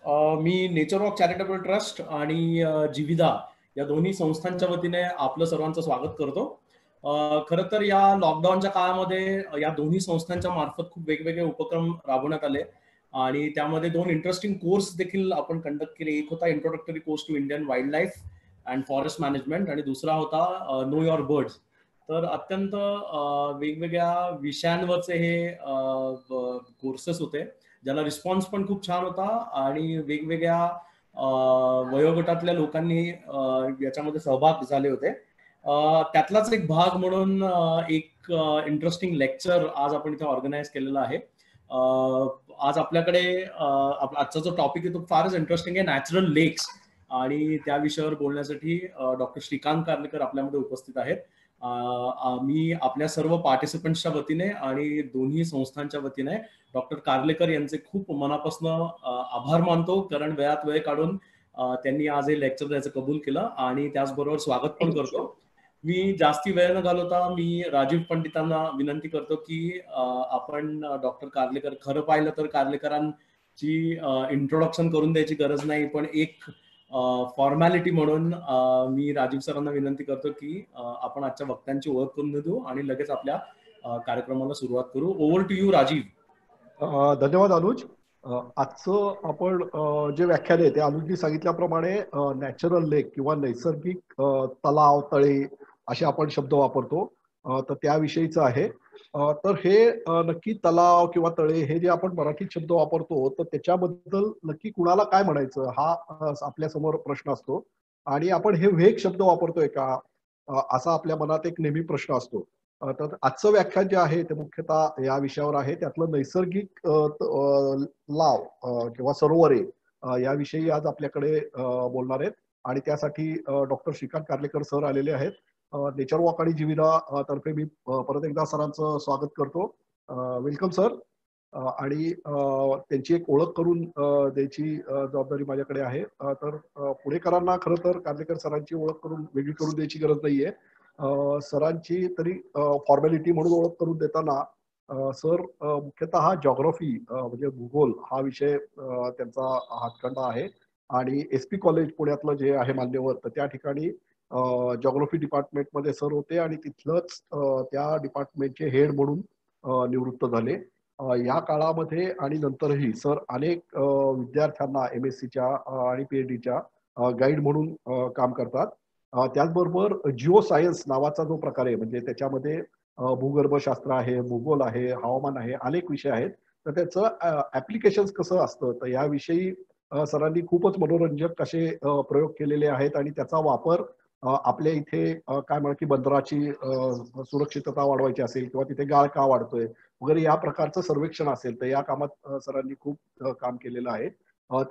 मी nature walk charitable trust आणि जीविदा या दोन्ही संस्थांच्या वतीने आपलं सर्वांचं स्वागत करतो. खरं तर या लॉकडाऊनच्या काळामध्ये या दोन्ही संस्थांच्या मार्फत खूप वेगवेगळे उपक्रम राबवण्यात आले आणि त्यामध्ये दोन इंटरेस्टिंग कोर्स देखील आपण कंडक्ट केले. एक होता introductory course to Indian wildlife and forest management आणि दुसरा होता नो युअर बर्ड्स. तर अत्यंत वेगवेगळ्या विषयांवरचे हे कोर्सेस होते, ज्याला रिस्पॉन्स पण खूप छान होता आणि वेगवेगळ्या वयोगटातल्या लोकांनी याच्यामध्ये सहभाग झाले होते. त्यातलाच एक भाग म्हणून एक इंटरेस्टिंग लेक्चर आज आपण इथे ऑर्गनाईज केलेला आहे. आज आपल्याकडे आजचा जो टॉपिक आहे तो फारच इंटरेस्टिंग आहे, नॅचरल लेक्स, आणि त्या विषयावर बोलण्यासाठी डॉक्टर श्रीकांत कार्लेकर आपल्यामध्ये उपस्थित आहेत. मी आपल्या सर्व पार्टिसिपंट्सच्या वतीने आणि दोन्ही संस्थांच्या वतीने डॉक्टर कार्लेकर यांचे खूप मनापासून आभार मानतो, कारण वेळात वेळ काढून त्यांनी आज हे लेक्चर द्यायचं कबूल केलं आणि त्याचबरोबर स्वागत पण करतो. मी जास्ती वेळ न घालवता मी राजीव पंडितांना विनंती करतो की आपण डॉक्टर कार्लेकर, खरं पाहिलं तर कार्लेकरांची इंट्रोडक्शन करून द्यायची गरज नाही, पण एक फॉर्मॅलिटी म्हणून मी राजीव सरांना विनंती करतो की आपण आजच्या वक्त्यांची ओळख करून देऊ आणि लगेच आपल्या कार्यक्रमाला सुरुवात करू. Over to you Rajiv. धन्यवाद अनुज. आजचं आपण जे व्याख्यान आहे ते अनुजनी सांगितल्याप्रमाणे नॅचरल लेक किंवा नैसर्गिक तलाव, तळे असे आपण शब्द वापरतो, तर त्याविषयीचं आहे. तर हे नक्की तलाव किंवा तळे हे जे आपण मराठीत शब्द वापरतो तर त्याच्याबद्दल नक्की कुणाला काय म्हणायचं हा आपल्या समोर प्रश्न असतो आणि आपण हे वेग शब्द वापरतोय का असा आपल्या मनात एक नेहमी प्रश्न असतो. तर आजचं व्याख्यान जे आहे ते मुख्यतः या विषयावर आहे. त्यातलं नैसर्गिक लाव किंवा सरोवरे याविषयी आज आपल्याकडे बोलणार आहेत आणि त्यासाठी डॉक्टर श्रीकांत कार्लेकर सर आलेले आहेत. नेचर वॉक आणि जीविदा तर्फे मी परत एकदा सरांचं स्वागत करतो. Welcome sir. आणि त्यांची एक ओळख करून द्यायची जबाबदारी माझ्याकडे आहे. तर पुणेकरांना खरं तर कार्लेकर सरांची ओळख करून वेगळी करून द्यायची गरज नाहीये. सरांची तरी फॉर्मॅलिटी म्हणून ओळख करून देताना सर मुख्यतः जॉग्राफी म्हणजे भूगोल हा विषय त्यांचा हातखंडा आहे आणि SP कॉलेज पुण्यातलं जे आहे मान्यवर, तर त्या ठिकाणी जॉग्राफी डिपार्टमेंटमध्ये सर होते आणि तिथलंच त्या डिपार्टमेंटचे हेड म्हणून निवृत्त झाले. या काळामध्ये आणि नंतरही सर अनेक विद्यार्थ्यांना MSCच्या आणि PhDच्या गाईड म्हणून काम करतात. त्याचबरोबर जिओ सायन्स नावाचा जो प्रकार आहे, म्हणजे त्याच्यामध्ये भूगर्भशास्त्र आहे, भूगोल आहे, हवामान आहे, अनेक विषय आहेत. तर त्याचं ऍप्लिकेशन कसं असतं तर याविषयी सरांनी खूपच मनोरंजक असे प्रयोग केलेले आहेत आणि त्याचा वापर आपल्या इथे काय म्हणा की बंदराची सुरक्षितता वाढवायची असेल किंवा तिथे गाळ का वाढतोय वगैरे या प्रकारचं सर्वेक्षण असेल तर या कामात सरांनी खूप काम केलेलं आहे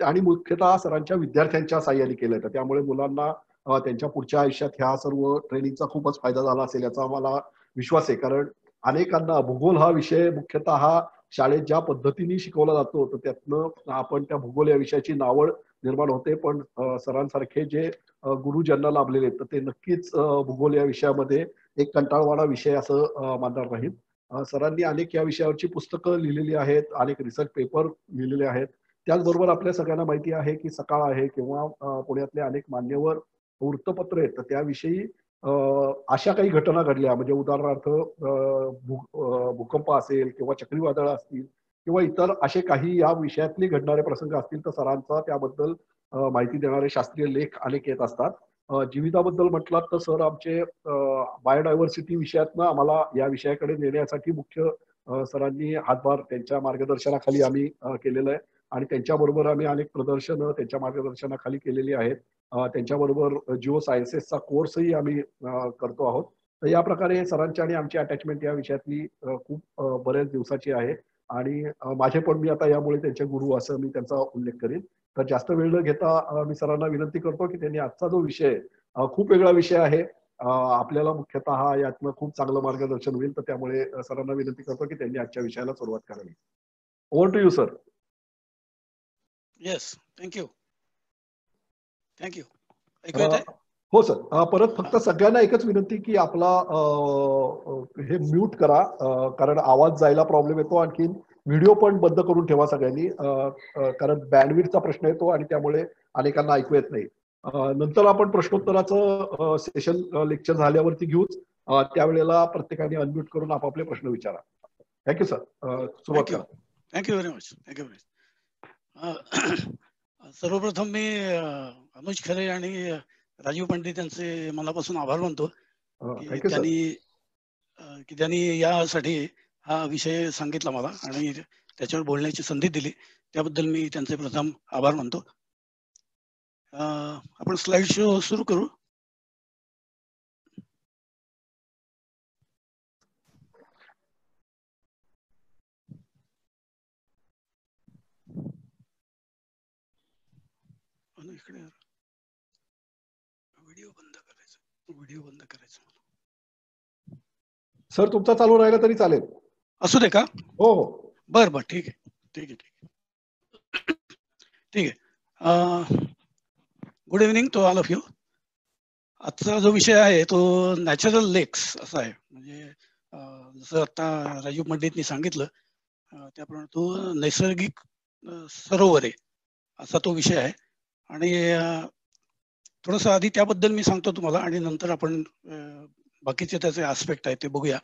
आणि मुख्यतः सरांच्या विद्यार्थ्यांच्या साह्याने केलंय. तर त्यामुळे मुलांना त्यांच्या पुढच्या आयुष्यात ह्या सर्व ट्रेनिंगचा खूपच फायदा झाला असेल याचा आम्हाला विश्वास आहे. कारण अनेकांना भूगोल हा विषय मुख्यतः शाळेत ज्या पद्धतीने शिकवला जातो तर त्यातनं आपण त्या भूगोल या विषयाची नावड निर्माण होते, पण सरांसारखे जे गुरु ज्यांना लाभलेले तर ते नक्कीच भूगोल या विषयामध्ये एक कंटाळवाणा विषय असं मानणार नाहीत. सरांनी अनेक या विषयावरची पुस्तकं लिहिलेली आहेत, अनेक रिसर्च पेपर लिहिलेले आहेत. त्याचबरोबर आपल्या सगळ्यांना माहिती आहे की सकाळ आहे किंवा पुण्यातले अनेक मान्यवर वृत्तपत्र आहेत, तर त्याविषयी अशा काही घटना घडल्या म्हणजे उदाहरणार्थ भूकंप असेल किंवा चक्रीवादळ असतील किंवा इतर असे काही या विषयातले घडणारे प्रसंग असतील तर सरांचा त्याबद्दल माहिती देणारे शास्त्रीय लेख अनेक येत असतात. जीविदाबद्दल म्हटलात तर सर आमचे बायोडायव्हर्सिटी विषयातनं आम्हाला या विषयाकडे नेण्यासाठी मुख्य सरांनी हातभार त्यांच्या मार्गदर्शनाखाली आम्ही केलेलं आहे आणि त्यांच्याबरोबर आम्ही अनेक प्रदर्शनं त्यांच्या मार्गदर्शनाखाली केलेली आहेत. त्यांच्याबरोबर जिओ सायन्सेसचा कोर्सही आम्ही करतो आहोत. तर या प्रकारे सरांची आणि आमची अटॅचमेंट या विषयातली खूप बऱ्याच दिवसाची आहे आणि माझे पण मी आता यामुळे त्यांचे गुरु असं मी त्यांचा उल्लेख करेन. तर जास्त वेळ न घेता मी सरांना विनंती करतो की त्यांनी आजचा जो विषय खूप वेगळा विषय आहे, आपल्याला मुख्यतः यातनं खूप चांगलं मार्गदर्शन होईल. तर त्यामुळे सरांना विनंती करतो की त्यांनी आजच्या विषयाला सुरुवात करावी. Over to you sir. Yes, thank you. हो सर. परत फक्त सगळ्यांना एकच विनंती की आपला हे म्यूट करा, कारण आवाज जायला प्रॉब्लेम येतो. आणखी व्हिडिओ पण बंद करून ठेवा सगळ्यांनी, कारण बँडविड्थचा प्रश्न येतो आणि त्यामुळे अनेकांना ऐकू येत नाही. नंतर आपण प्रश्नोत्तराचं सेशन लेक्चर झाल्यावरती घेऊच. त्यावेळेला प्रत्येकाने अनम्यूट करून आपापले प्रश्न विचारा. Thank you sir. सुरुवात करा. Thank you very much. Thank you very much. सर्वप्रथम मी अनुज खरे आणि राजीव पंडित यांचे मनापासून आभार मानतो की त्यांनी यासाठी हा विषय सांगितला मला आणि त्याच्यावर बोलण्याची संधी दिली, त्याबद्दल मी त्यांचे प्रथम आभार मानतो. आपण स्लाइड शो सुरू करू. इकडे व्हिडिओ बंद करायचं. सर तुमचा चालू राहिला तरी चालेल. असू दे का? हो हो, बर ठीक आहे. Good evening to all of you. आजचा जो विषय आहे तो नॅचरल लेक्स असा आहे. म्हणजे जसं आता राजीव पंडितनी सांगितलं त्याप्रमाणे तो नैसर्गिक सरोवरे असा तो विषय आहे. आणि थोडंसं आधी त्याबद्दल मी सांगतो तुम्हाला आणि नंतर आपण बाकीचे त्याचे आस्पेक्ट आहेत ते बघूया.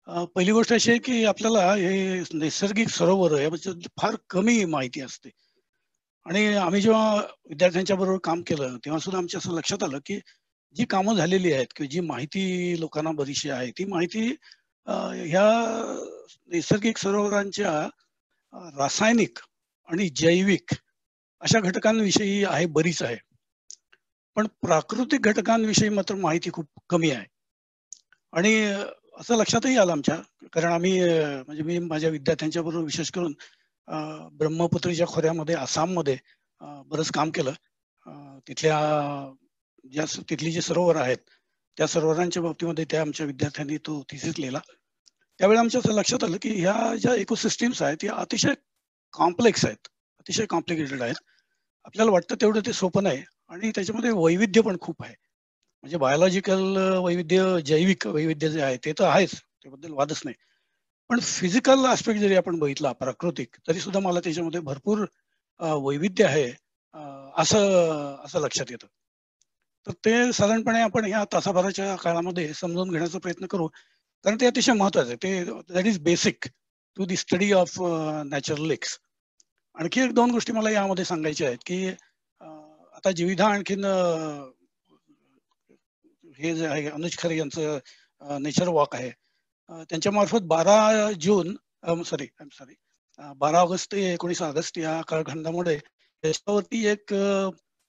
पहिली गोष्ट अशी आहे की आपल्याला हे नैसर्गिक सरोवर याबद्दल फार कमी माहिती असते. आणि आम्ही जेव्हा विद्यार्थ्यांच्या बरोबर काम केलं तेव्हा सुद्धा आमच्या असं लक्षात आलं की जी कामं झालेली आहेत किंवा जी माहिती लोकांना बरीचशी आहे ती माहिती ह्या नैसर्गिक सरोवरांच्या रासायनिक आणि जैविक अशा घटकांविषयी आहे, बरीच आहे. पण प्राकृतिक घटकांविषयी मात्र माहिती खूप कमी आहे. आणि असं लक्षातही आलं आमच्या, कारण आम्ही म्हणजे मी माझ्या विद्यार्थ्यांच्या बरोबर विशेष करून ब्रह्मपुत्रीच्या खोऱ्यामध्ये आसाममध्ये बरंच काम केलं. तिथली जी सरोवर आहेत त्या सरोवरांच्या बाबतीमध्ये त्या आमच्या विद्यार्थ्यांनी तो थिसिस लिहिला. त्यावेळी आमच्या असं लक्षात आलं की ह्या ज्या इकोसिस्टीम्स आहेत त्या अतिशय कॉम्प्लेक्स आहेत, अतिशय कॉम्प्लिकेटेड आहेत. आपल्याला वाटतं तेवढं ते सोपं नाही आणि त्याच्यामध्ये वैविध्य पण खूप आहे. म्हणजे बायोलॉजिकल वैविध्य, जैविक वैविध्य जे आहे ते तर आहेच, त्याबद्दल वादच नाही. पण फिजिकल आस्पेक्ट जरी आपण बघितला प्राकृतिक, तरी सुद्धा मला त्याच्यामध्ये भरपूर वैविध्य आहे असं लक्षात येतं. तर ते साधारणपणे आपण ह्या तासाभराच्या काळामध्ये समजून घेण्याचा प्रयत्न करू, कारण ते अतिशय महत्वाचं आहे. ते that is basic to the study of natural lakes. आणखी एक दोन गोष्टी मला यामध्ये सांगायच्या आहेत की आता जीविधा आणखीन हे जे आहे अनुज खरे यांचं नेचर वॉक आहे, त्यांच्या मार्फत 12 ऑगस्ट ते 19 ऑगस्ट या कालखंडामध्ये त्याच्यावरती एक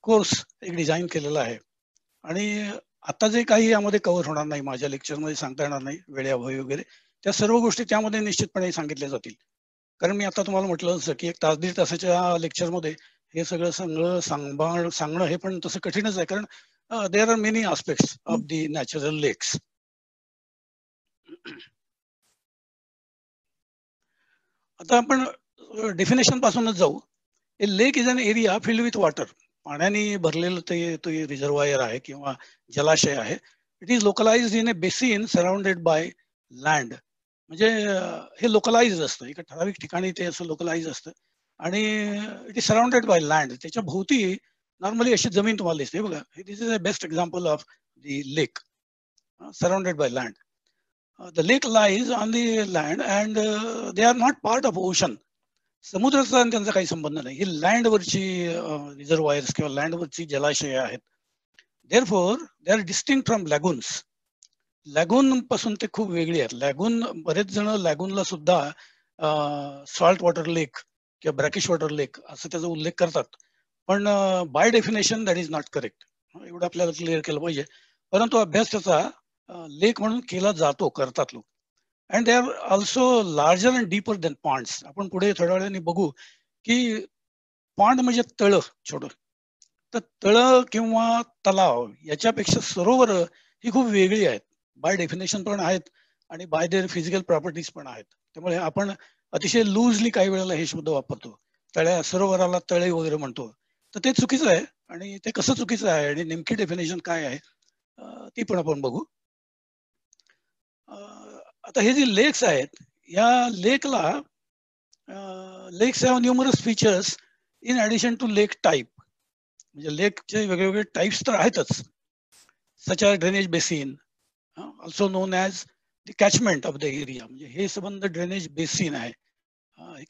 कोर्स डिझाईन केलेला आहे. आणि आता जे काही यामध्ये कव्हर होणार नाही, माझ्या लेक्चरमध्ये सांगता येणार नाही, वेळेअभावी वगैरे, त्या सर्व गोष्टी त्यामध्ये निश्चितपणे सांगितल्या जातील. कारण मी आता तुम्हाला म्हटलं असं की 1 तास 1.5 तासाच्या लेक्चरमध्ये हे सगळं सांगणं हे पण तसं कठीणच आहे, कारण there are many aspects of the natural lakes. आता आपण डेफिनेशन पासूनच जाऊ. A lake is an area filled with water. पाण्याने भरलेलं ते रिझर्वायर आहे किंवा जलाशय आहे. It is localized in a basin surrounded by land. म्हणजे हे लोकलाइज असतं, एका ठराविक ठिकाणी ते असं लोकलाइज असतं आणि it is surrounded by land. त्याच्या भोवती नॉर्मली अशी जमीन तुम्हाला दिसते बघा. This is a best example of the lake, surrounded by land. The lake lies on the land and they are not part of ocean. समुद्राचा त्यांचा काही संबंध नाही. ही लँडवरची रिझर्वायर्स किंवा लँडवरची जलाशय आहेत. Therefore they are distinct from lagoons. लॅगून पासून ते खूप वेगळी आहेत. लॅगून, बरेच जण लॅगूनला सुद्धा सॉल्ट वॉटर लेक किंवा ब्रॅकिश वॉटर लेक असं त्याचा उल्लेख करतात, पण by definition that is not correct. एवढं आपल्याला क्लिअर केलं पाहिजे. परंतु अभ्यास त्याचा लेक म्हणून केला जातो, करतात लोक. And they are also larger and deeper than ponds. आपण पुढे थोड्या वेळाने बघू की पॉन्ड म्हणजे तळ छोटं, तर तळ किंवा तलाव याच्यापेक्षा सरोवर ही खूप वेगळी आहेत. बाय डेफिनेशन पण आहेत आणि बाय देअर फिजिकल प्रॉपर्टीज पण आहेत. त्यामुळे आपण अतिशय लूजली काही वेळेला हे शब्द वापरतो, सरोवराला तळे वगैरे म्हणतो, तर ते चुकीचं आहे. आणि ते कसं चुकीचं आहे आणि नेमकी डेफिनेशन काय आहे ती पण आपण बघू. आता हे जे लेक्स आहेत, या लेकला lakes have numerous features in addition to lake type. म्हणजे लेकचे वेगवेगळे टाईप्स तर आहेतच, such as drainage basin, also known as the catchment of the area. म्हणजे हे संबंध ड्रेनेज बेसिन आहे,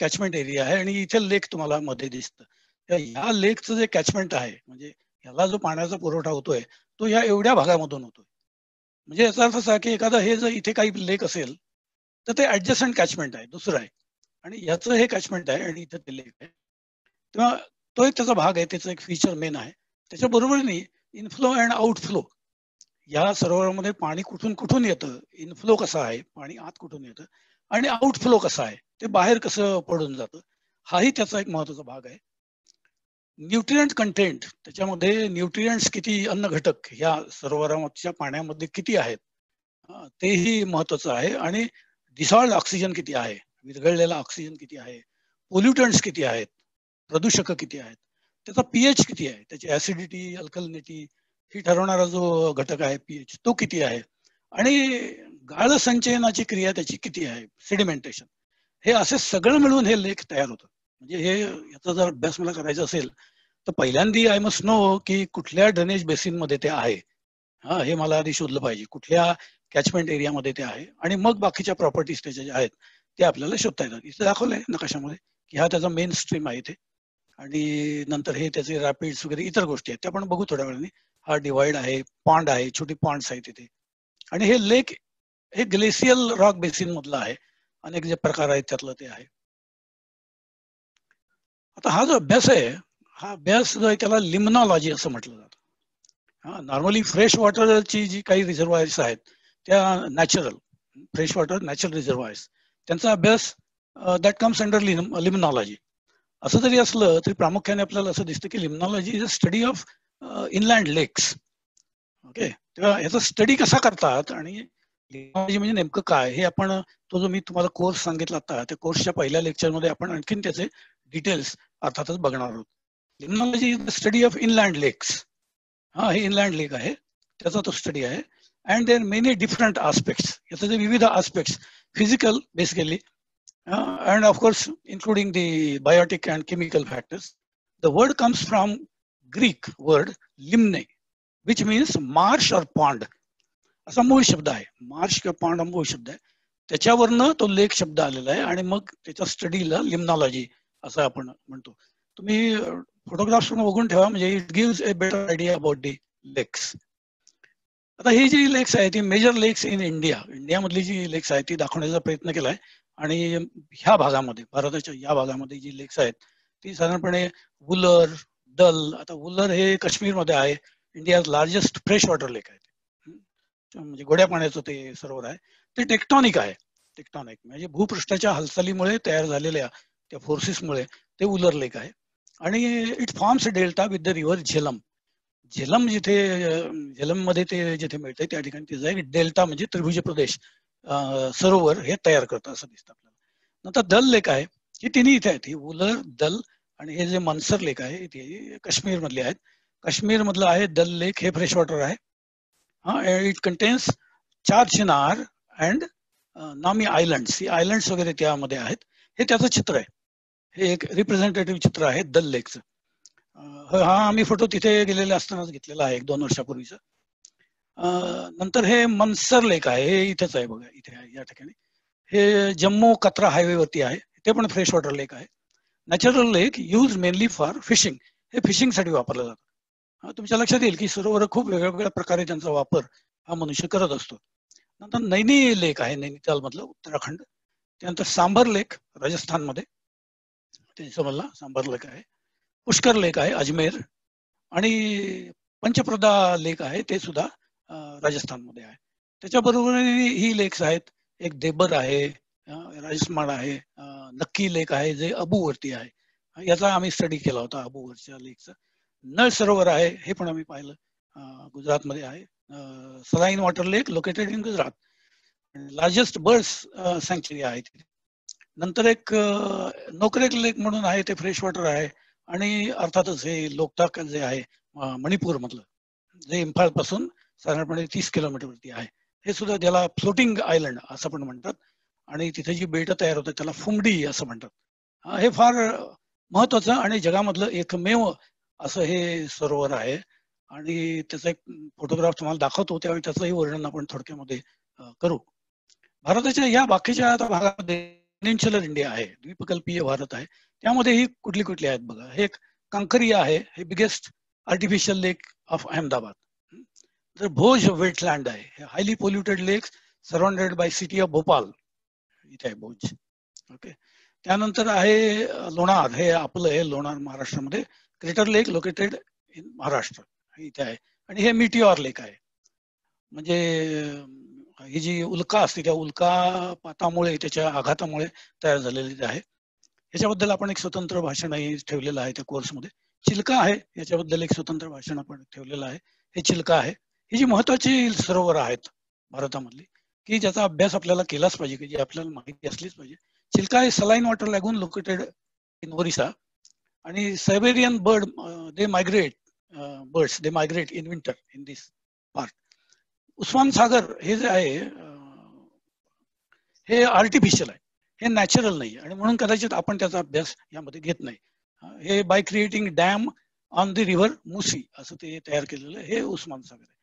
कॅचमेंट एरिया आहे, आणि इथे लेक तुम्हाला मध्ये दिसतं. ह्या लेकचं जे कॅचमेंट आहे, म्हणजे ह्याला जो पाण्याचा पुरवठा होतोय तो या एवढ्या भागामधून होतोय. म्हणजे याचा अर्थ असा की एखादा हे जर इथे काही लेक असेल तर ते ऍडजस्टंट कॅचमेंट आहे, दुसरं आहे, आणि याचं हे कॅचमेंट आहे आणि इथं ते लेक आहे. तेव्हा तो एक त्याचा भाग आहे, त्याचं एक फीचर मेन आहे. त्याच्याबरोबरीने इनफ्लो अँड आउटफ्लो, या सरोवरामध्ये पाणी कुठून कुठून येतं, इनफ्लो कसा आहे, पाणी आत कुठून येतं, आणि आउटफ्लो कसा आहे, ते बाहेर कसं पडून जातं, हाही त्याचा एक महत्वाचा भाग आहे. न्यूट्रिएंट कंटेंट, त्याच्यामध्ये न्यूट्रिएंट्स किती, अन्न घटक या सरोवराच्या पाण्यामध्ये किती आहेत, तेही महत्वाचं आहे. आणि डिसॉल्ड ऑक्सिजन किती आहे, विरघळलेला ऑक्सिजन किती आहे, पोल्युटंट्स किती आहेत, प्रदूषक किती आहेत, त्याचा पीएच किती आहे, त्याची ऍसिडिटी, अल्कलिनिटी ही ठरवणारा जो घटक आहे पीएच, तो किती आहे, आणि गाळ संचयनाची क्रिया त्याची किती आहे, सेडिमेंटेशन, हे असे सगळं मिळून हे लेख तयार होतं. म्हणजे हे याचा जर अभ्यास मला करायचा असेल तर पहिल्यांदी आय मस्ट नो की कुठल्या ड्रेनेज बेसिन मध्ये ते आहे, हे मला आधी शोधलं पाहिजे, कुठल्या कॅचमेंट एरियामध्ये ते आहे, आणि मग बाकीच्या प्रॉपर्टीज त्याच्या ज्या आहेत ते आपल्याला शोधता येतात. इथे दाखवलंय नकाशामध्ये की हा त्याचा मेन स्ट्रीम आहे इथे, आणि नंतर हे त्याचे रॅपिड्स वगैरे इतर गोष्टी आहेत, त्या आपण बघू थोड्या वेळाने. हा डिवाइड आहे, पॉन्ड आहे, छोटी पॉन्ड्स आहेत तिथे, आणि हे लेक हे ग्लेशियल रॉक बेसिन मधलं आहे, अनेक जे प्रकार आहेत त्यातलं ते आहे. आता हा जो अभ्यास आहे, हा अभ्यास जो आहे त्याला लिम्नॉलॉजी असं म्हटलं जातं. नॉर्मली फ्रेश वॉटरची जी काही रिझर्वायर्स आहेत त्या नॅचरल फ्रेश वॉटर नॅचरल रिझर्वायर्स, त्यांचा अभ्यास दॅट कम्स अंडर लिम्नॉलॉजी. असं जरी असलं तरी प्रामुख्याने आपल्याला असं दिसतं की limnology is a study of inland lakes. Okay, तेव्हा याचा स्टडी कसा करतात आणि लिम्नॉलॉजी म्हणजे नेमकं काय, हे आपण तो जो मी तुम्हाला कोर्स सांगितला आता त्या कोर्सच्या पहिल्या लेक्चरमध्ये आपण आणखीन त्याचे डिटेल्स अर्थातच बघणार आहोत. Limnology is the study of inland lakes. हे इनलँड लेक आहे, त्याचा तो स्टडी आहे. And there many different aspects, याचे जे विविध aspects, physical basically, and of course including the biotic and chemical factors. The word comes from Greek word limne, which means marsh or pond. असा मूळ शब्द आहे, मार्श किंवा pond हा मूळ शब्द आहे, त्याच्यावरनं तो लेक शब्द आलेला आहे, आणि मग त्याच्या स्टडीला लिम्नॉलॉजी असं आपण म्हणतो. तुम्ही फोटोग्राफ्स बघून ठेवा, म्हणजे it gives a better idea about the लेक्स. आता ही जी लेक्स आहे ती मेजर लेक्स इन इंडियामधली जी लेक्स आहे ती दाखवण्याचा प्रयत्न केलाय. आणि ह्या भागामध्ये, भारताच्या या भागामध्ये जी लेक्स आहेत ती साधारणपणे वुलर, दल. आता वुलर हे काश्मीरमध्ये आहे, इंडियाज लार्जेस्ट फ्रेश वॉटर लेक आहे, म्हणजे गोड्या पाण्याचं ते सरोवर आहे. ते टेक्टॉनिक आहे, टेक्टॉनिक म्हणजे भूपृष्ठाच्या हालचालीमुळे तयार झालेल्या त्या फोर्सेसमुळे ते वुलर लेक आहे. आणि it forms delta with the river Jhelum. Jhelum जिथे, झेलम मध्ये ते जिथे मिळते त्या ठिकाणी तिचा एक डेल्टा म्हणजे त्रिभुज प्रदेश, सरोवर हे तयार करतं असं दिसतं आपल्याला. नंतर दल लेक आहे, ही तिन्ही इथे आहेत, ही वुलर, दल, आणि हे जे मनसर लेक आहे ते काश्मीर मधले आहेत. काश्मीर मधलं आहे दल लेक, हे फ्रेश वॉटर आहे. इट कंटेन्स 4 चिनार अँड नामी आयलंड्स, ही आयलंड्स वगैरे त्यामध्ये आहेत. हे त्याचं चित्र आहे, हे एक रिप्रेझेंटेटिव्ह चित्र आहे दल लेकचं. हा आम्ही फोटो तिथे गेलेले असतानाच घेतलेला आहे 1-2 वर्षापूर्वीचा. नंतर हे मनसर लेक आहे, हे इथेच आहे बघा, इथे आहे या ठिकाणी. हे जम्मू कत्रा हायवे वरती आहे, ते पण फ्रेश वॉटर लेक आहे. Natural lake use mainly for fishing, हे फिशिंग साठी वापरलं जातं. तुमच्या लक्षात येईल की सरोवर खूप वेगवेगळ्या प्रकारे त्यांचा वापर हा मनुष्य करत असतो. नंतर नैनी लेक आहे, नैनिताल मधलं, उत्तराखंड. त्यानंतर सांबर लेक राजस्थानमध्ये, त्याच्यामधला सांबर लेक आहे. पुष्कर लेक आहे अजमेर, आणि पंचप्रदा लेक आहे ते सुद्धा राजस्थानमध्ये आहे. त्याच्याबरोबर ही लेक्स आहेत, एक देबर आहे, राजस्थान आहे, नक्की लेक आहे जे अबूवरती आहे, याचा आम्ही स्टडी केला होता अबूवरच्या लेकचा. नळ सरोवर आहे, हे पण आम्ही पाहिलं, गुजरातमध्ये आहे. Saline water lake located in Gujarat, largest birds sanctuary आहे तिथे. नंतर एक नोकरेक लेक म्हणून आहे, ते फ्रेश वॉटर आहे. आणि अर्थातच हे लोकटाक जे आहे मणिपूर मधलं, जे इम्फाळ पासून साधारणपणे 30 किलोमीटरवरती आहे, हे सुद्धा त्याला फ्लोटिंग आयलंड असं पण म्हणतात. आणि तिथे जी बेटं तयार होतात त्याला फुमडी असं म्हणतात. हे फार महत्वाचं आणि जगामधलं एकमेव असं हे सरोवर आहे. आणि त्याचा एक फोटोग्राफ तुम्हाला दाखवतो, त्यावेळी त्याचंही वर्णन आपण थोडक्यामध्ये करू. भारताच्या या बाकीच्या आता भागामध्ये पेनिन्शुलर इंडिया आहे, द्वीपकल्पीय भारत आहे, त्यामध्ये ही कुठली कुठली आहेत बघा. हे एक कांकरिया आहे, हे biggest artificial lake of Ahmedabad. तर भोज वेटलँड आहे, हे highly polluted lake surrounded bye city of Bhopal, इथे आहे भोज. ओके. त्यानंतर आहे लोणार, हे आपलं आहे लोणार महाराष्ट्रामध्ये. Greater lake located in Maharashtra, इथे आहे. आणि हे मिटिओर लेक आहे, म्हणजे ही जी उल्का असते त्या उल्कापातामुळे, त्याच्या आघातामुळे तयार झालेली आहे. याच्याबद्दल आपण एक स्वतंत्र भाषणही ठेवलेलं आहे त्या कोर्समध्ये. चिल्का आहे, याच्याबद्दल एक स्वतंत्र भाषण आपण ठेवलेलं आहे. हे चिल्का आहे. ही जी महत्वाची सरोवर आहेत भारतामधली, की ज्याचा अभ्यास आपल्याला केलाच पाहिजे, की जी आपल्याला माहिती असलीच पाहिजे. चिल्का हे saline water lagoon located in Orissa. आणि Siberian bird they migrate birds they migrate in winter in this part. Osman Sagar हे जे आहे हे आर्टिफिशियल आहे, हे नॅचरल नाही, आणि म्हणून कदाचित आपण त्याचा अभ्यास यामध्ये घेत नाही. हे by creating dam on the river Musi असं ते तयार केलेलं हे उस्मान सागर आहे.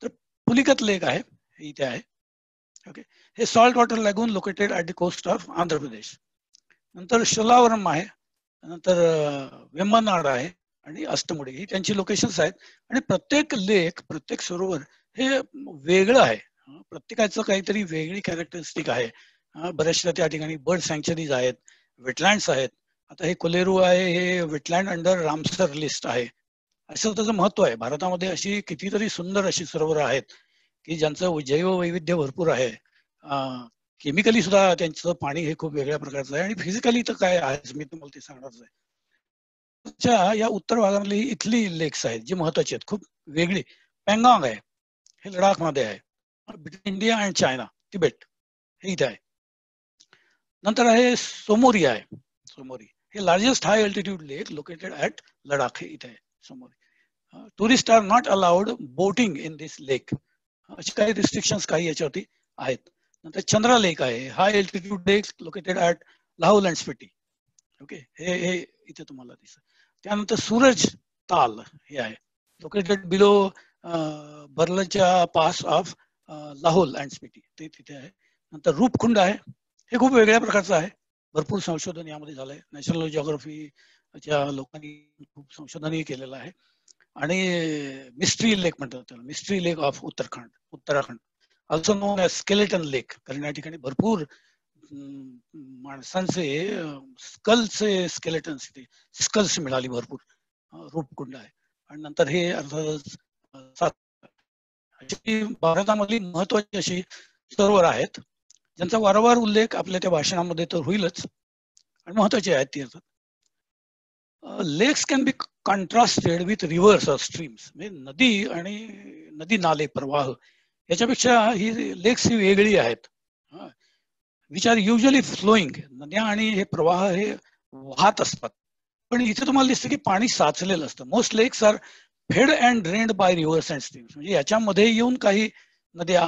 तर पुलिकत लेक आहे, हे इथे आहे. ओके. हे salt water lagoon located at the coast of Andhra Pradesh. नंतर शोलावरम आहे, नंतर वेम्बनाड आहे आणि अष्टमुडी, ही त्यांची लोकेशन्स आहेत. आणि प्रत्येक लेक, प्रत्येक सरोवर हे वेगळं आहे, प्रत्येकाचं काहीतरी वेगळी कॅरेक्टरिस्टिक आहे. बऱ्याचशा त्या ठिकाणी बर्ड सँक्चुरीज आहेत, वेटलँड्स आहेत. आता हे कोलेरू आहे, हे वेटलँड अंडर रामसर लिस्ट आहे. असं त्याचं महत्व आहे. भारतामध्ये अशी कितीतरी सुंदर अशी सरोवर आहेत की ज्यांचं जैववैविध्य भरपूर आहे. केमिकली सुद्धा त्यांचं पाणी हे खूप वेगळ्या प्रकारचं आहे, आणि फिजिकली तर काय आहे मी तुम्हाला ते सांगणारच आहे. या उत्तर भागातली इथली लेक्स आहेत जी महत्वाची आहेत, खूप वेगळी. पँगाँग आहे, हे लडाख मध्ये आहे, between India and China, Tibet, हे इथे आहे. नंतर आहे सोमोरी आहे. सोमोरी हे largest high altitude lake located at Ladakh, हे इथे आहे Somori. Tourist are not allowed boating in this lake, अशी काही रिस्ट्रिक्शन्स काही याच्यावरती आहेत. नंतर चंद्रा लेक आहे, high altitude lake located at Lahaul and Spiti. Okay. हे इथे तुम्हाला दिसत. त्यानंतर सूरज ताल हे आहे, लोकेटेड बिलो बर्लच्या pass of Lahaul and Spiti, ते तिथे आहे. नंतर रूपकुंड आहे, हे खूप वेगळ्या प्रकारचं आहे, भरपूर संशोधन यामध्ये झालंय. नॅशनल जिओग्राफीच्या लोकांनी खूप संशोधनही केलेलं आहे. आणि मिस्ट्री लेक म्हणतात त्याला, mystery lake of Uttarakhand, also known as skeleton lake, कारण या ठिकाणी भरपूर माणसांचे स्कल्सचे स्केलेटन्स, स्कल्स मिळाली भरपूर. रूपकुंड आहे. आणि नंतर हे अर्थातच भारतामधली महत्वाची अशी सरोवर आहेत ज्यांचा वारंवार उल्लेख आपल्या त्या भाषणामध्ये तर होईलच, आणि महत्वाचे आहेत ती. अर्थात लेक्स can be contrasted with reverse or streams, म्हणजे नदी आणि नदी नाले प्रवाह याच्यापेक्षा ही लेक्स ही वेगळी आहेत, विच आर युजली फ्लोईंग. नद्या आणि हे प्रवाह हे वाहत असतात, पण इथे तुम्हाला दिसतं की पाणी साचलेलं असतं. Most lakes are fed and drained by rivers and streams, म्हणजे याच्यामध्ये येऊन काही नद्या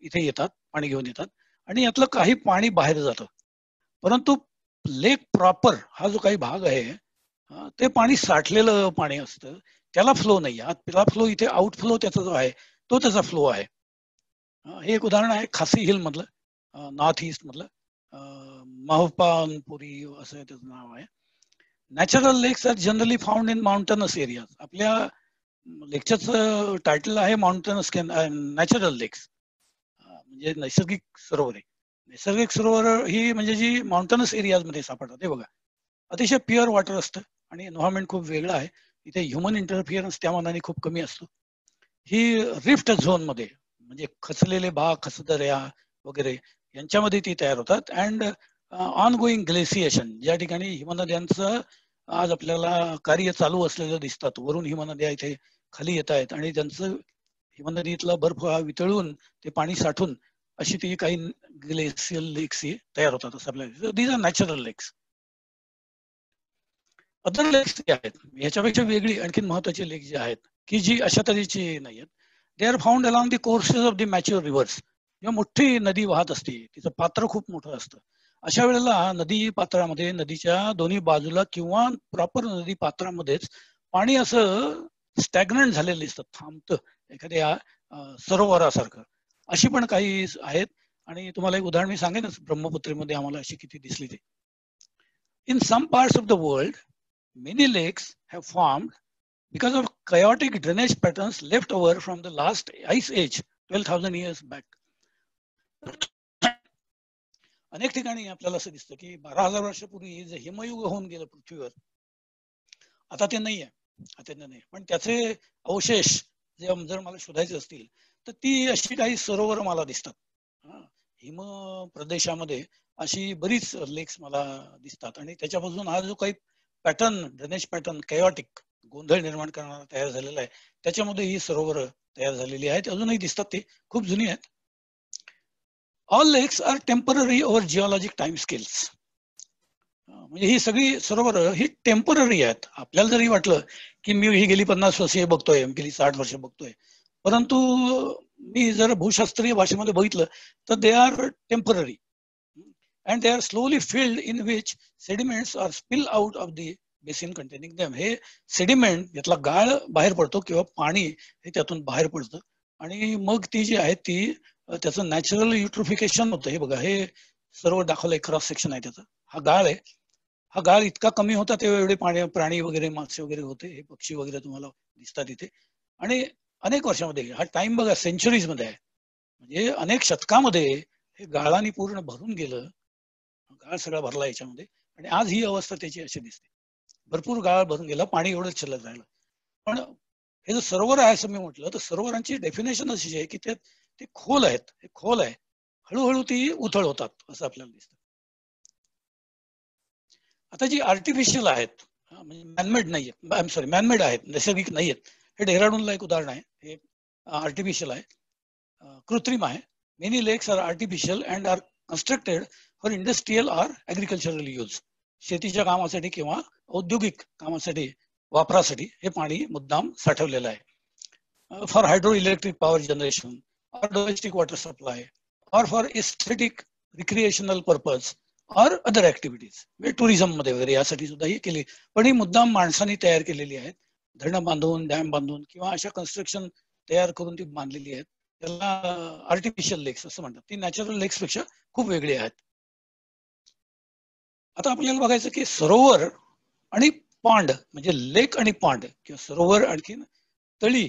इथे येतात, पाणी घेऊन येतात, आणि यातलं काही पाणी बाहेर जातं. परंतु लेक प्रॉपर हा जो काही भाग आहे ते पाणी साठलेलं पाणी असतं, त्याला फ्लो नाही. त्याला फ्लो इथे आउटफ्लो त्याचा जो आहे तो त्याचा फ्लो आहे. हे एक उदाहरण आहे खासी हिल मधलं, नॉर्थ ईस्ट मधलं, माहुपानपुरी असं त्याचं नाव आहे. Natural lakes are generally found in mountainous areas. आपल्या लेक्चरचं टायटल आहे माउंटनस नॅचरल लेक्स, म्हणजे नैसर्गिक सरोवर आहे. नैसर्गिक सरोवर ही म्हणजे जी माउंटनस एरियाज मध्ये सापडतात. ते बघा, अतिशय प्युअर वॉटर असतं आणि एन्व्हायरमेंट खूप वेगळं आहे. इथे ह्युमन इंटरफिअरन्स त्या मानाने खूप कमी असतो. ही रिफ्ट झोन मध्ये, म्हणजे खचलेले भाग, खचदऱ्या वगैरे यांच्यामध्ये ती तयार होतात. अँड ऑन गोईंग ग्लेसिएशन, ज्या ठिकाणी हिमनद्यांचं आज आपल्याला कार्य चालू असलेलं दिसतात, वरून हिमनद्या इथे खाली येत आहेत आणि त्यांचं हिमनदीतला बर्फ वितळून ते पाणी साठून अशी ती काही ग्लेशियल लेक्स ही तयार होतात असं आपल्याला. दीज आर नॅचरल लेक्स. अदर लेक्स जे आहेत ह्याच्यापेक्षा वेगळी आणखी महत्वाची लेक जी आहेत की जी अशा तऱ्हेची नाही आहेत, they are found along the courses of the mature reverse. जेव्हा मोठी नदी वाहत असते तिचं पात्र खूप मोठं असतं अशा वेळेला नदी पात्रामध्ये, नदीच्या दोन्ही बाजूला किंवा प्रॉपर नदी पात्रामध्येच पाणी असं स्टॅग्नंट झालेलं दिसतं, थांबतं एखाद्या सरोवरासारखं. अशी पण काही आहेत. आणि तुम्हाला एक उदाहरण मी सांगेनच, ब्रह्मपुत्रेमध्ये आम्हाला अशी किती दिसली ते. In some parts of the world many lakes have formed because of chaotic drainage patterns left over from the last ice age 12,000 years back. अनेक ठिकाणी आपल्याला असं दिसतं की 12,000 वर्षापूर्वी जे हिमयुग होऊन गेलं पृथ्वीवर, आता ते नाहीये, पण त्याचे अवशेष जर मला शोधायचे असतील तर ती अशी काही सरोवर मला दिसतात. हिम प्रदेशामध्ये अशी बरीच लेक्स मला दिसतात आणि त्याच्यापासून हा जो काही पॅटर्न, ड्रेनेज पॅटर्न कॅओटिक, गोंधळ निर्माण करणारा तयार झालेला आहे, त्याच्यामध्ये ही सरोवर तयार झालेली आहेत. अजूनही दिसतात, ते खूप जुनी आहेत. All lakes are temporary over geologic time scales. म्हणजे ही सगळी सरोवर ही टेम्पररी आहेत. आपल्याला जरी वाटलं की मी ही गेली 50 वर्षे बघतोय, गेली 60 वर्ष बघतोय, परंतु मी जर भूशास्त्रीय भाषेमध्ये बघितलं तर they are temporary and they are slowly filled in which sediments are spill out of the basin containing them. हे सेडिमेंट, यातला गाळ बाहेर पडतो किंवा पाणी हे त्यातून बाहेर पडतं आणि मग ती जी आहे ती त्याचं नॅचरल युट्रोफिकेशन होतं. हे बघा, हे सर्व दाखवलंय, क्रॉस सेक्शन आहे त्याचं. हा गाळ आहे. हा गाळ इतका कमी होता तेव्हा एवढे प्राणी वगैरे, मासे वगैरे होते, हे पक्षी वगैरे तुम्हाला दिसतात इथे. आणि अनेक वर्षामध्ये, हा टाइम बघा सेंचुरीज मध्ये आहे, म्हणजे अनेक शतकामध्ये हे गाळाने पूर्ण भरून गेलं, गाळ सगळा भरला याच्यामध्ये. आणि आज ही अवस्था त्याची अशी दिसते, भरपूर गाळ भरून गेला, पाणी एवढंच शिल्लक राहिलं. पण हे जर सरोवर आहे असं मी म्हटलं तर सरोवरांची डेफिनेशन अशी आहे की ते खोल आहेत, हे खोल आहे, हळूहळू ती उथळ होतात असं आपल्याला दिसतं. आता जी आर्टिफिशियल आहेत, म्हणजे मॅनमेड नाहीयेत, मॅनमेड आहेत, नैसर्गिक नाहीयेत. हे डेहराडूनला एक उदाहरण आहे, हे आर्टिफिशियल आहे, कृत्रिम आहे. Many lakes are artificial and are constructed for industrial or agricultural use. शेतीच्या कामासाठी किंवा औद्योगिक कामासाठी, वापरासाठी हे पाणी मुद्दाम साठवलेलं आहे. For hydro electric power generation or domestic water supply or for aesthetic recreational purpose or other activities, म्हणजे टुरिझम मध्ये वगैरे यासाठी सुद्धा ही केली. पण ही मुद्दाम माणसांनी तयार केलेली आहेत, धरणं बांधून, डॅम बांधून किंवा अशा कन्स्ट्रक्शन तयार करून ती बांधलेली आहेत. त्याला आर्टिफिशियल लेक्स असं म्हणतात. ती नॅचरल लेक्स पेक्षा खूप वेगळी आहेत. आता आपल्याला बघायचं की सरोवर आणि पॉन्ड, म्हणजे लेक आणि पॉन्ड किंवा सरोवर आणखी तळी,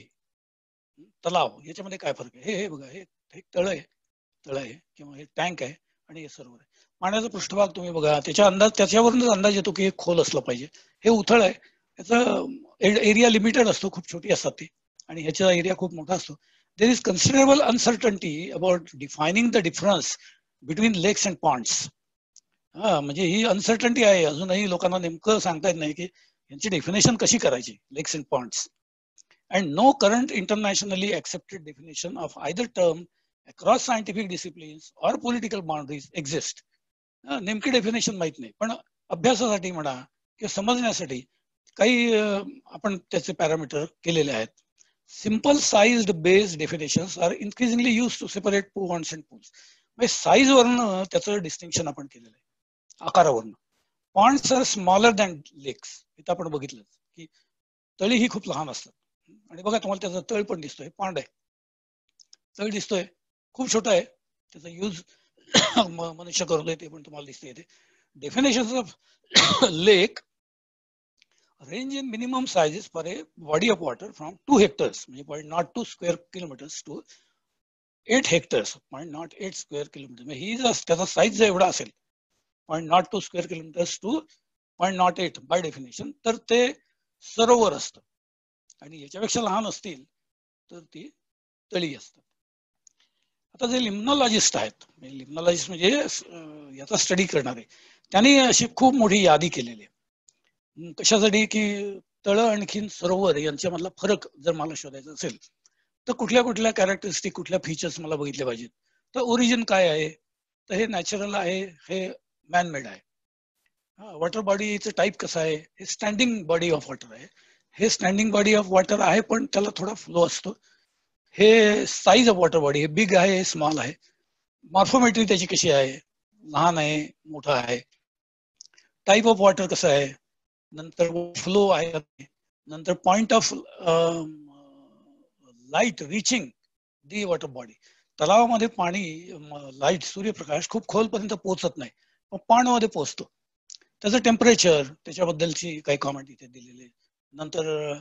तलाव, याच्यामध्ये काय फरक आहे? हे बघा, हे तळ आहे किंवा हे टँक आहे आणि हे सरोवर आहे. पाण्याचा पृष्ठभाग तुम्ही बघा, त्याच्यावरूनच अंदाज येतो की हे खोल असलं पाहिजे. हे उथळ आहे, याचा एरिया लिमिटेड असतो, खूप छोटी असतात ती, आणि ह्याचा एरिया खूप मोठा असतो. There is considerable uncertainty about defining the difference between लेक्स अँड पॉन्ड्स. म्हणजे ही अनसर्टनिटी आहे, अजूनही लोकांना नेमकं सांगता येत नाही की यांची डेफिनेशन कशी करायची, lakes and ponds. And no current internationally accepted definition of either term across scientific disciplines or political boundaries exist. नेमकी डेफिनेशन माहित नाही, पण अभ्यासासाठी म्हणा किंवा समजण्यासाठी काही आपण त्याचे पॅरामीटर केलेले आहेत. Simple sized based definitions are increasingly use to separate ponds and pools. म्हणजे साईज वरनं त्याचं डिस्टिंक्शन आपण केलेलं आहे, आकारावरनं. Ponds are smaller than lakes. इथं आपण बघितलं की तळी ही खूप लहान असतात, आणि बघा तुम्हाला त्याचा तळ पण दिसतोय, पॉन्ड आहे, तळ दिसतोय, खूप छोटा आहे, त्याचा यूज मनुष्य करतोय ते पण तुम्हाला दिसतंय इथे. Definitions of lake range in minimum sizes for a body of water from 2 hectares, म्हणजे 0.02 square kilometers to 8 hectares, 0.08 square kilometers. म्हणजे ही जर त्याचा साईज जर एवढा असेल 0.02 square kilometers to 0.08 by definition, तर ते सरोवर असतं. आणि याच्यापेक्षा लहान असतील तर ती तळी असतात. आता जे लिम्नॉलॉजिस्ट आहेत, लिम्नॉलॉजिस्ट म्हणजे याचा स्टडी करणारे, त्यांनी अशी खूप मोठी यादी केलेली आहे. कशासाठी की तळ आणखीन सरोवर यांच्यामधला फरक जर मला शोधायचा असेल तर कुठल्या कुठल्या कॅरेक्टरिस्टिक, कुठल्या फीचर्स मला बघितले पाहिजेत. तर ओरिजिन काय आहे, तर हे नॅचरल आहे, हे मॅनमेड आहे. वॉटर बॉडीचं टाईप कसं आहे, हे स्टँडिंग बॉडी ऑफ वॉटर आहे. हे स्टँडिंग बॉडी ऑफ वॉटर आहे, पण त्याला थोडा फ्लो असतो. हे साईज ऑफ वॉटर बॉडी, हे बिग आहे, हे स्मॉल आहे. मॉर्फोमेट्री त्याची कशी आहे, लहान आहे, मोठा आहे, टाईप ऑफ वॉटर कसं आहे, नंतर फ्लो आहे, नंतर point of light reaching the water body. तलावामध्ये पाणी लाईट सूर्यप्रकाश खूप खोलपर्यंत पोहोचत नाही, पण पाण्यामध्ये पोहोचतो. त्याचं टेम्परेचर, त्याच्याबद्दलची काही कॉमेंट इथे दिलेली. नंतर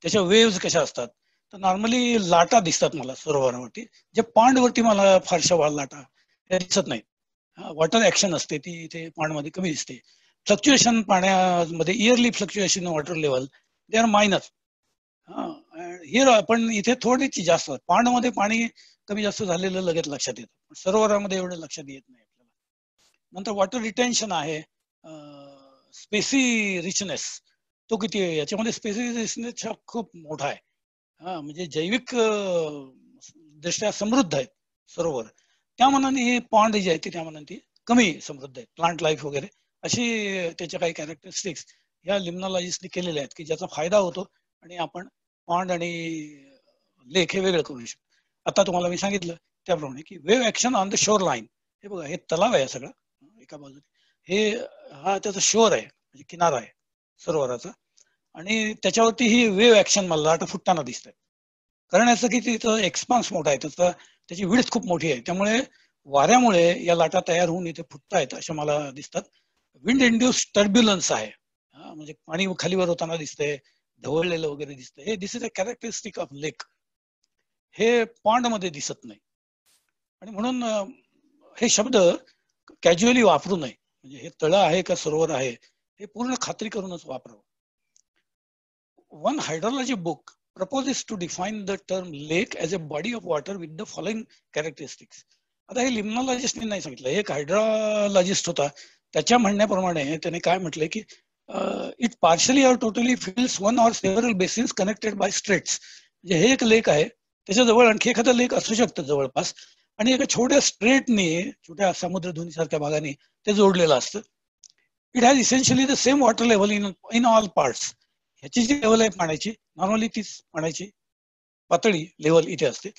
त्याच्या वेव्ज कशा असतात. तर नॉर्मली लाटा दिसतात मला सरोवरावरती, जे पांडवरती मला फारशा लाटा दिसत नाहीत. वॉटर ऍक्शन असते ती इथे पाण्यामध्ये कमी दिसते. फ्लक्च्युएशन पाण्यामध्ये, yearly fluctuation water level, they are minor. पण इथे थोडीशी जास्त. पाण्यामध्ये पाणी कमी जास्त झालेलं लगेच लक्षात येतं, सरोवरामध्ये एवढं लक्षात येत नाही आपल्याला. नंतर वॉटर रिटेन्शन आहे, स्पेसी रिचनेस तो किती आहे याच्यामध्ये. स्पेसी रिचनेस खूप मोठा आहे. म्हणजे जैविक दृष्ट्या समृद्ध आहेत सरोवर. त्या मनाने हे पॉन्ड जे आहेत त्या मनाने कमी समृद्ध आहेत. प्लांट लाईफ वगैरे अशी त्याच्या काही कॅरेक्टरिस्टिक्स या लिम्नॉलॉजिस्टने केलेल्या आहेत की ज्याचा फायदा होतो आणि आपण पॉन्ड आणि लेक हे वेगळं करू शकतो. आता तुम्हाला मी सांगितलं त्याप्रमाणे की wave action on the shore line. हे बघा, हे तलाव आहे सगळं एका बाजूने, हे हा त्याचा शोर आहे म्हणजे किनारा आहे सरोवराचा, आणि त्याच्यावरती ही वेव्ह ऍक्शन मला लाटा फुटताना दिसत आहे. कारण याचं की तिथं एक्सपान्स मोठा आहे, त्याची विड्थ खूप मोठी आहे, त्यामुळे वाऱ्यामुळे या लाटा तयार होऊन इथे फुटतायत अशा मला दिसतात. विंड इंड्युस टर्ब्युलन्स आहे, म्हणजे पाणी खालीवर होताना दिसतंय, ढवळलेलं वगैरे दिसतंय. हे दिस इज अ कॅरेक्टरिस्टिक ऑफ लेक. हे पॉन्ड मध्ये दिसत नाही, आणि म्हणून हे शब्द कॅज्युअली वापरू नये. म्हणजे हे तळं आहे का सरोवर आहे हे पूर्ण खात्री करूनच वापरावं. One hydrology book proposes to define the term lake as a body of water with the following characteristics. आता हे लिम्नॉलॉजिस्टने नाही सांगितलं, एक हायड्रोलॉजिस्ट होता, त्याच्या म्हणण्याप्रमाणे त्याने काय म्हटलंय की it partly or totally fills one or several basins connected by straits. म्हणजे हे एक लेक आहे, त्याच्याजवळ आणखी एखादं लेक असू शकतं जवळपास, आणि एका छोट्या स्ट्रेटने, छोट्या समुद्रधुनी सारख्या भागाने ते जोडलेलं असतं. It has essentially the same water level in all parts. ह्याची जी लेवल आहे पाण्याची, नॉर्मली तीच पाण्याची पातळी लेवल इथे असते,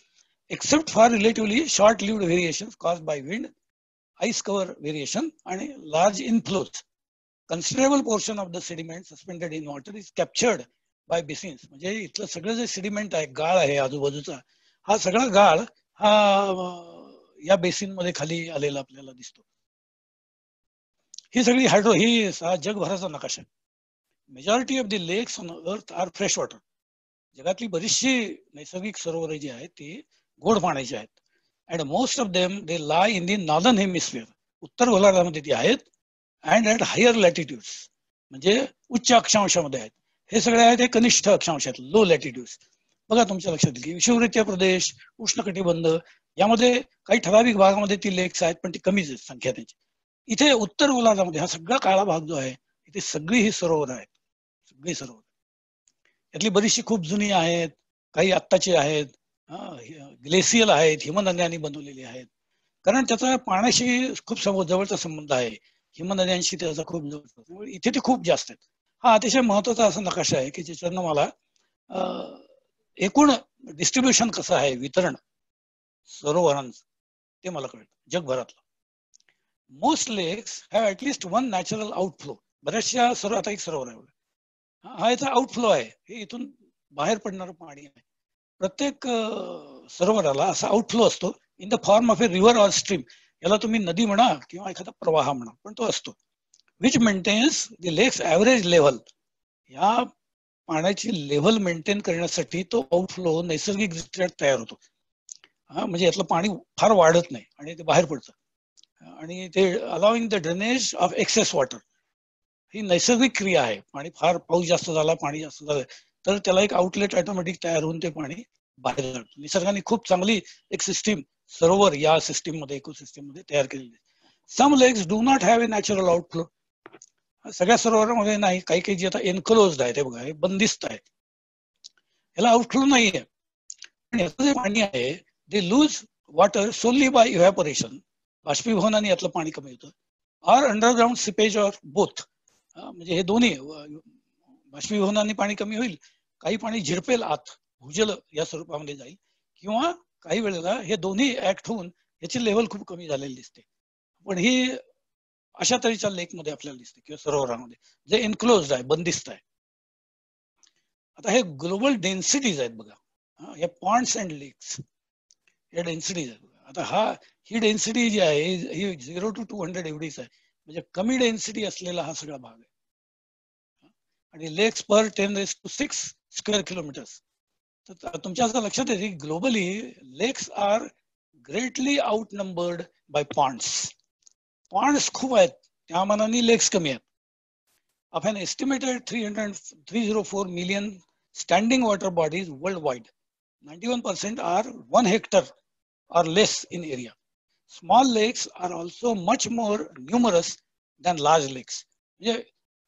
except for relatively short lived variation cause by wind, ice cover variation आणि large inflows. Considerable portion of the sediment suspended in water is captured by basins. म्हणजे इथलं सगळं जे सेडिमेंट आहे, गाळ आहे आजूबाजूचा, हा सगळा गाळ हा या बेसिन मध्ये खाली आलेला आपल्याला दिसतो. ही सगळी ही जगभराचा नकाशा. Majority of the lakes on earth are fresh water. जगातली बरीचशी नैसर्गिक सरोवरे जी आहेत ती गोड पाण्याची आहेत. And most of them they lie in the northern hemisphere. उत्तर गोलार्धामध्ये ती आहेत. अँड ॲट हायर लॅटिट्यूड्स, म्हणजे उच्च अक्षांशामध्ये आहेत. हे सगळे आहेत हे कनिष्ठ अक्षांश आहेत, लो लॅटिट्यूड्स. बघा तुमच्या लक्षात येईल की विषुववृत्तीय प्रदेश, उष्णकटिबंध यामध्ये काही ठराविक भागामध्ये ती लेक्स आहेत, पण ती कमीच आहेत संख्या त्यांची. इथे उत्तर गोलार्धामध्ये हा सगळा काळा भाग जो आहे इथे सगळी ही सरोवर आहेत, सगळी सरोवर. यातली बरीचशी खूप जुनी आहेत, काही आत्ताची आहेत, ग्लेसियल आहेत, हिमनद्यांनी बनवलेली आहेत. कारण त्याचा पाण्याशी खूप जवळचा संबंध आहे, हिमनद्यांशी त्याचा खूप जवळचा, त्यामुळे इथे ते खूप जास्त आहेत. हा अतिशय महत्वाचा असा नकाशा आहे की ज्याच्यानं मला एकूण डिस्ट्रीब्युशन कसं आहे, वितरण सरोवरांचं ते मला कळतं जगभरातलं. मोस्ट लेक्स have at least one natural outflow. बऱ्याचशा सरोवर, आता एक सरोवर आहे, हा याचा आउटफ्लो आहे, हे इथून बाहेर पडणारं पाणी आहे. प्रत्येक सरोवराला असा आउटफ्लो असतो in the form of A river or stream. याला तुम्ही नदी म्हणा किंवा एखादा प्रवाह म्हणा, पण तो असतो. विच मेंटेन्स द लेक्स ऍव्हरेज लेव्हल. या पाण्याची लेव्हल मेंटेन करण्यासाठी तो आउटफ्लो नैसर्गिकदृष्ट्या तयार होतो. म्हणजे यातलं पाणी फार वाढत नाही आणि ते बाहेर पडतं, आणि ते allowing the drainage of excess water. ही नैसर्गिक क्रिया आहे. पाणी फार, पाऊस जास्त झाला, पाणी जास्त झालं तर त्याला एक आउटलेट ऑटोमॅटिक तयार होऊन ते पाणी बाहेर जातं. निसर्गाने खूप चांगली एक सिस्टीम सरोवर या सिस्टीम मध्ये, इकोसिस्टीम मध्ये तयार केलेली आहे. सम लेक्स do not have a natural outflow. सगळ्या सरोवरामध्ये नाही, काही काही जे आता एनक्लोज्ड आहे ते बघा, हे बंदिस्त आहे, याला आउटफ्लो नाही आहे. पण याचं जे पाणी आहे they lose water solely by evaporation. बाष्पीभवनाने यातलं पाणी कमी होतं, or underground seepage or both. म्हणजे हे दोन्ही, बाष्पीभवनाने पाणी कमी होईल, काही पाणी झिरपेल आत, भूजल या स्वरूपामध्ये जाईल, किंवा काही वेळेला हे दोन्ही ऍक्ट होऊन याची लेवल खूप कमी झालेली दिसते. पण ही अशा तऱ्हेच्या लेकमध्ये आपल्याला दिसते किंवा सरोवरामध्ये जे एन्क्लोज्ड आहे, बंदिस्त आहे. आता हे ग्लोबल डेन्सिटीज आहेत बघा, हे पॉन्ड्स अँड लेक्स, या डेन्सिटीज आहेत बघा. आता ही डेन्सिटी जी आहे ही 0 to 200 एवढीच आहे, म्हणजे कमी डेन्सिटी असलेला हा सगळा भाग आहे. आणि लेक्स पर 10⁶ स्क्वेअर किलोमीटर्स. तर तुमच्या असं लक्षात येते की globally lakes are greatly outnumbered by ponds. Ponds खूप आहेत, त्या मानाने लेक्स कमी आहेत. Of an estimated 304 million standing water bodies worldwide, 91% are 1 hectare or less in area. Small lakes are also much more numerous than large lakes. म्हणजे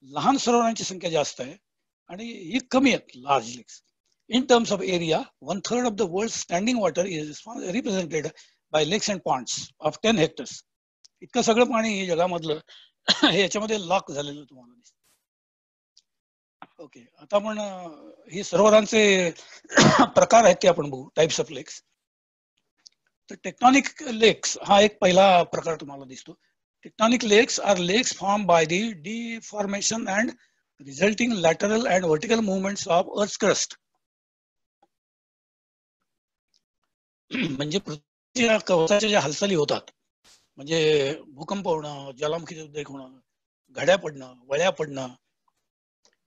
लहान सरोवरांची संख्या जास्त आहे आणि ही कमी आहेत लार्ज लेक्स. In terms of area, 1/3 of the world's standing water is represented by lakes and ponds of 10 hectares. इतकं सगळं पाणी जगामधलं हे याच्यामध्ये लॉक झालेलं तुम्हाला दिसतं. ओके, आता आपण ही सरोवरांचे प्रकार आहेत ते आपण बघू, टाइप्स ऑफ लेक्स. तर टेक्टॉनिक लेक्स हा एक पहिला प्रकार तुम्हाला दिसतो. टेक्टॉनिक लेक्स आर लेक्स form by the deformation and resulting lateral and vertical movements of earth crust. म्हणजे पृथ्वीच्या कवचाच्या ज्या हालचाली होतात, म्हणजे भूकंप होणं, ज्वालामुखीचे उद्रेक होणं, घड्या पडणं, वळ्या पडणं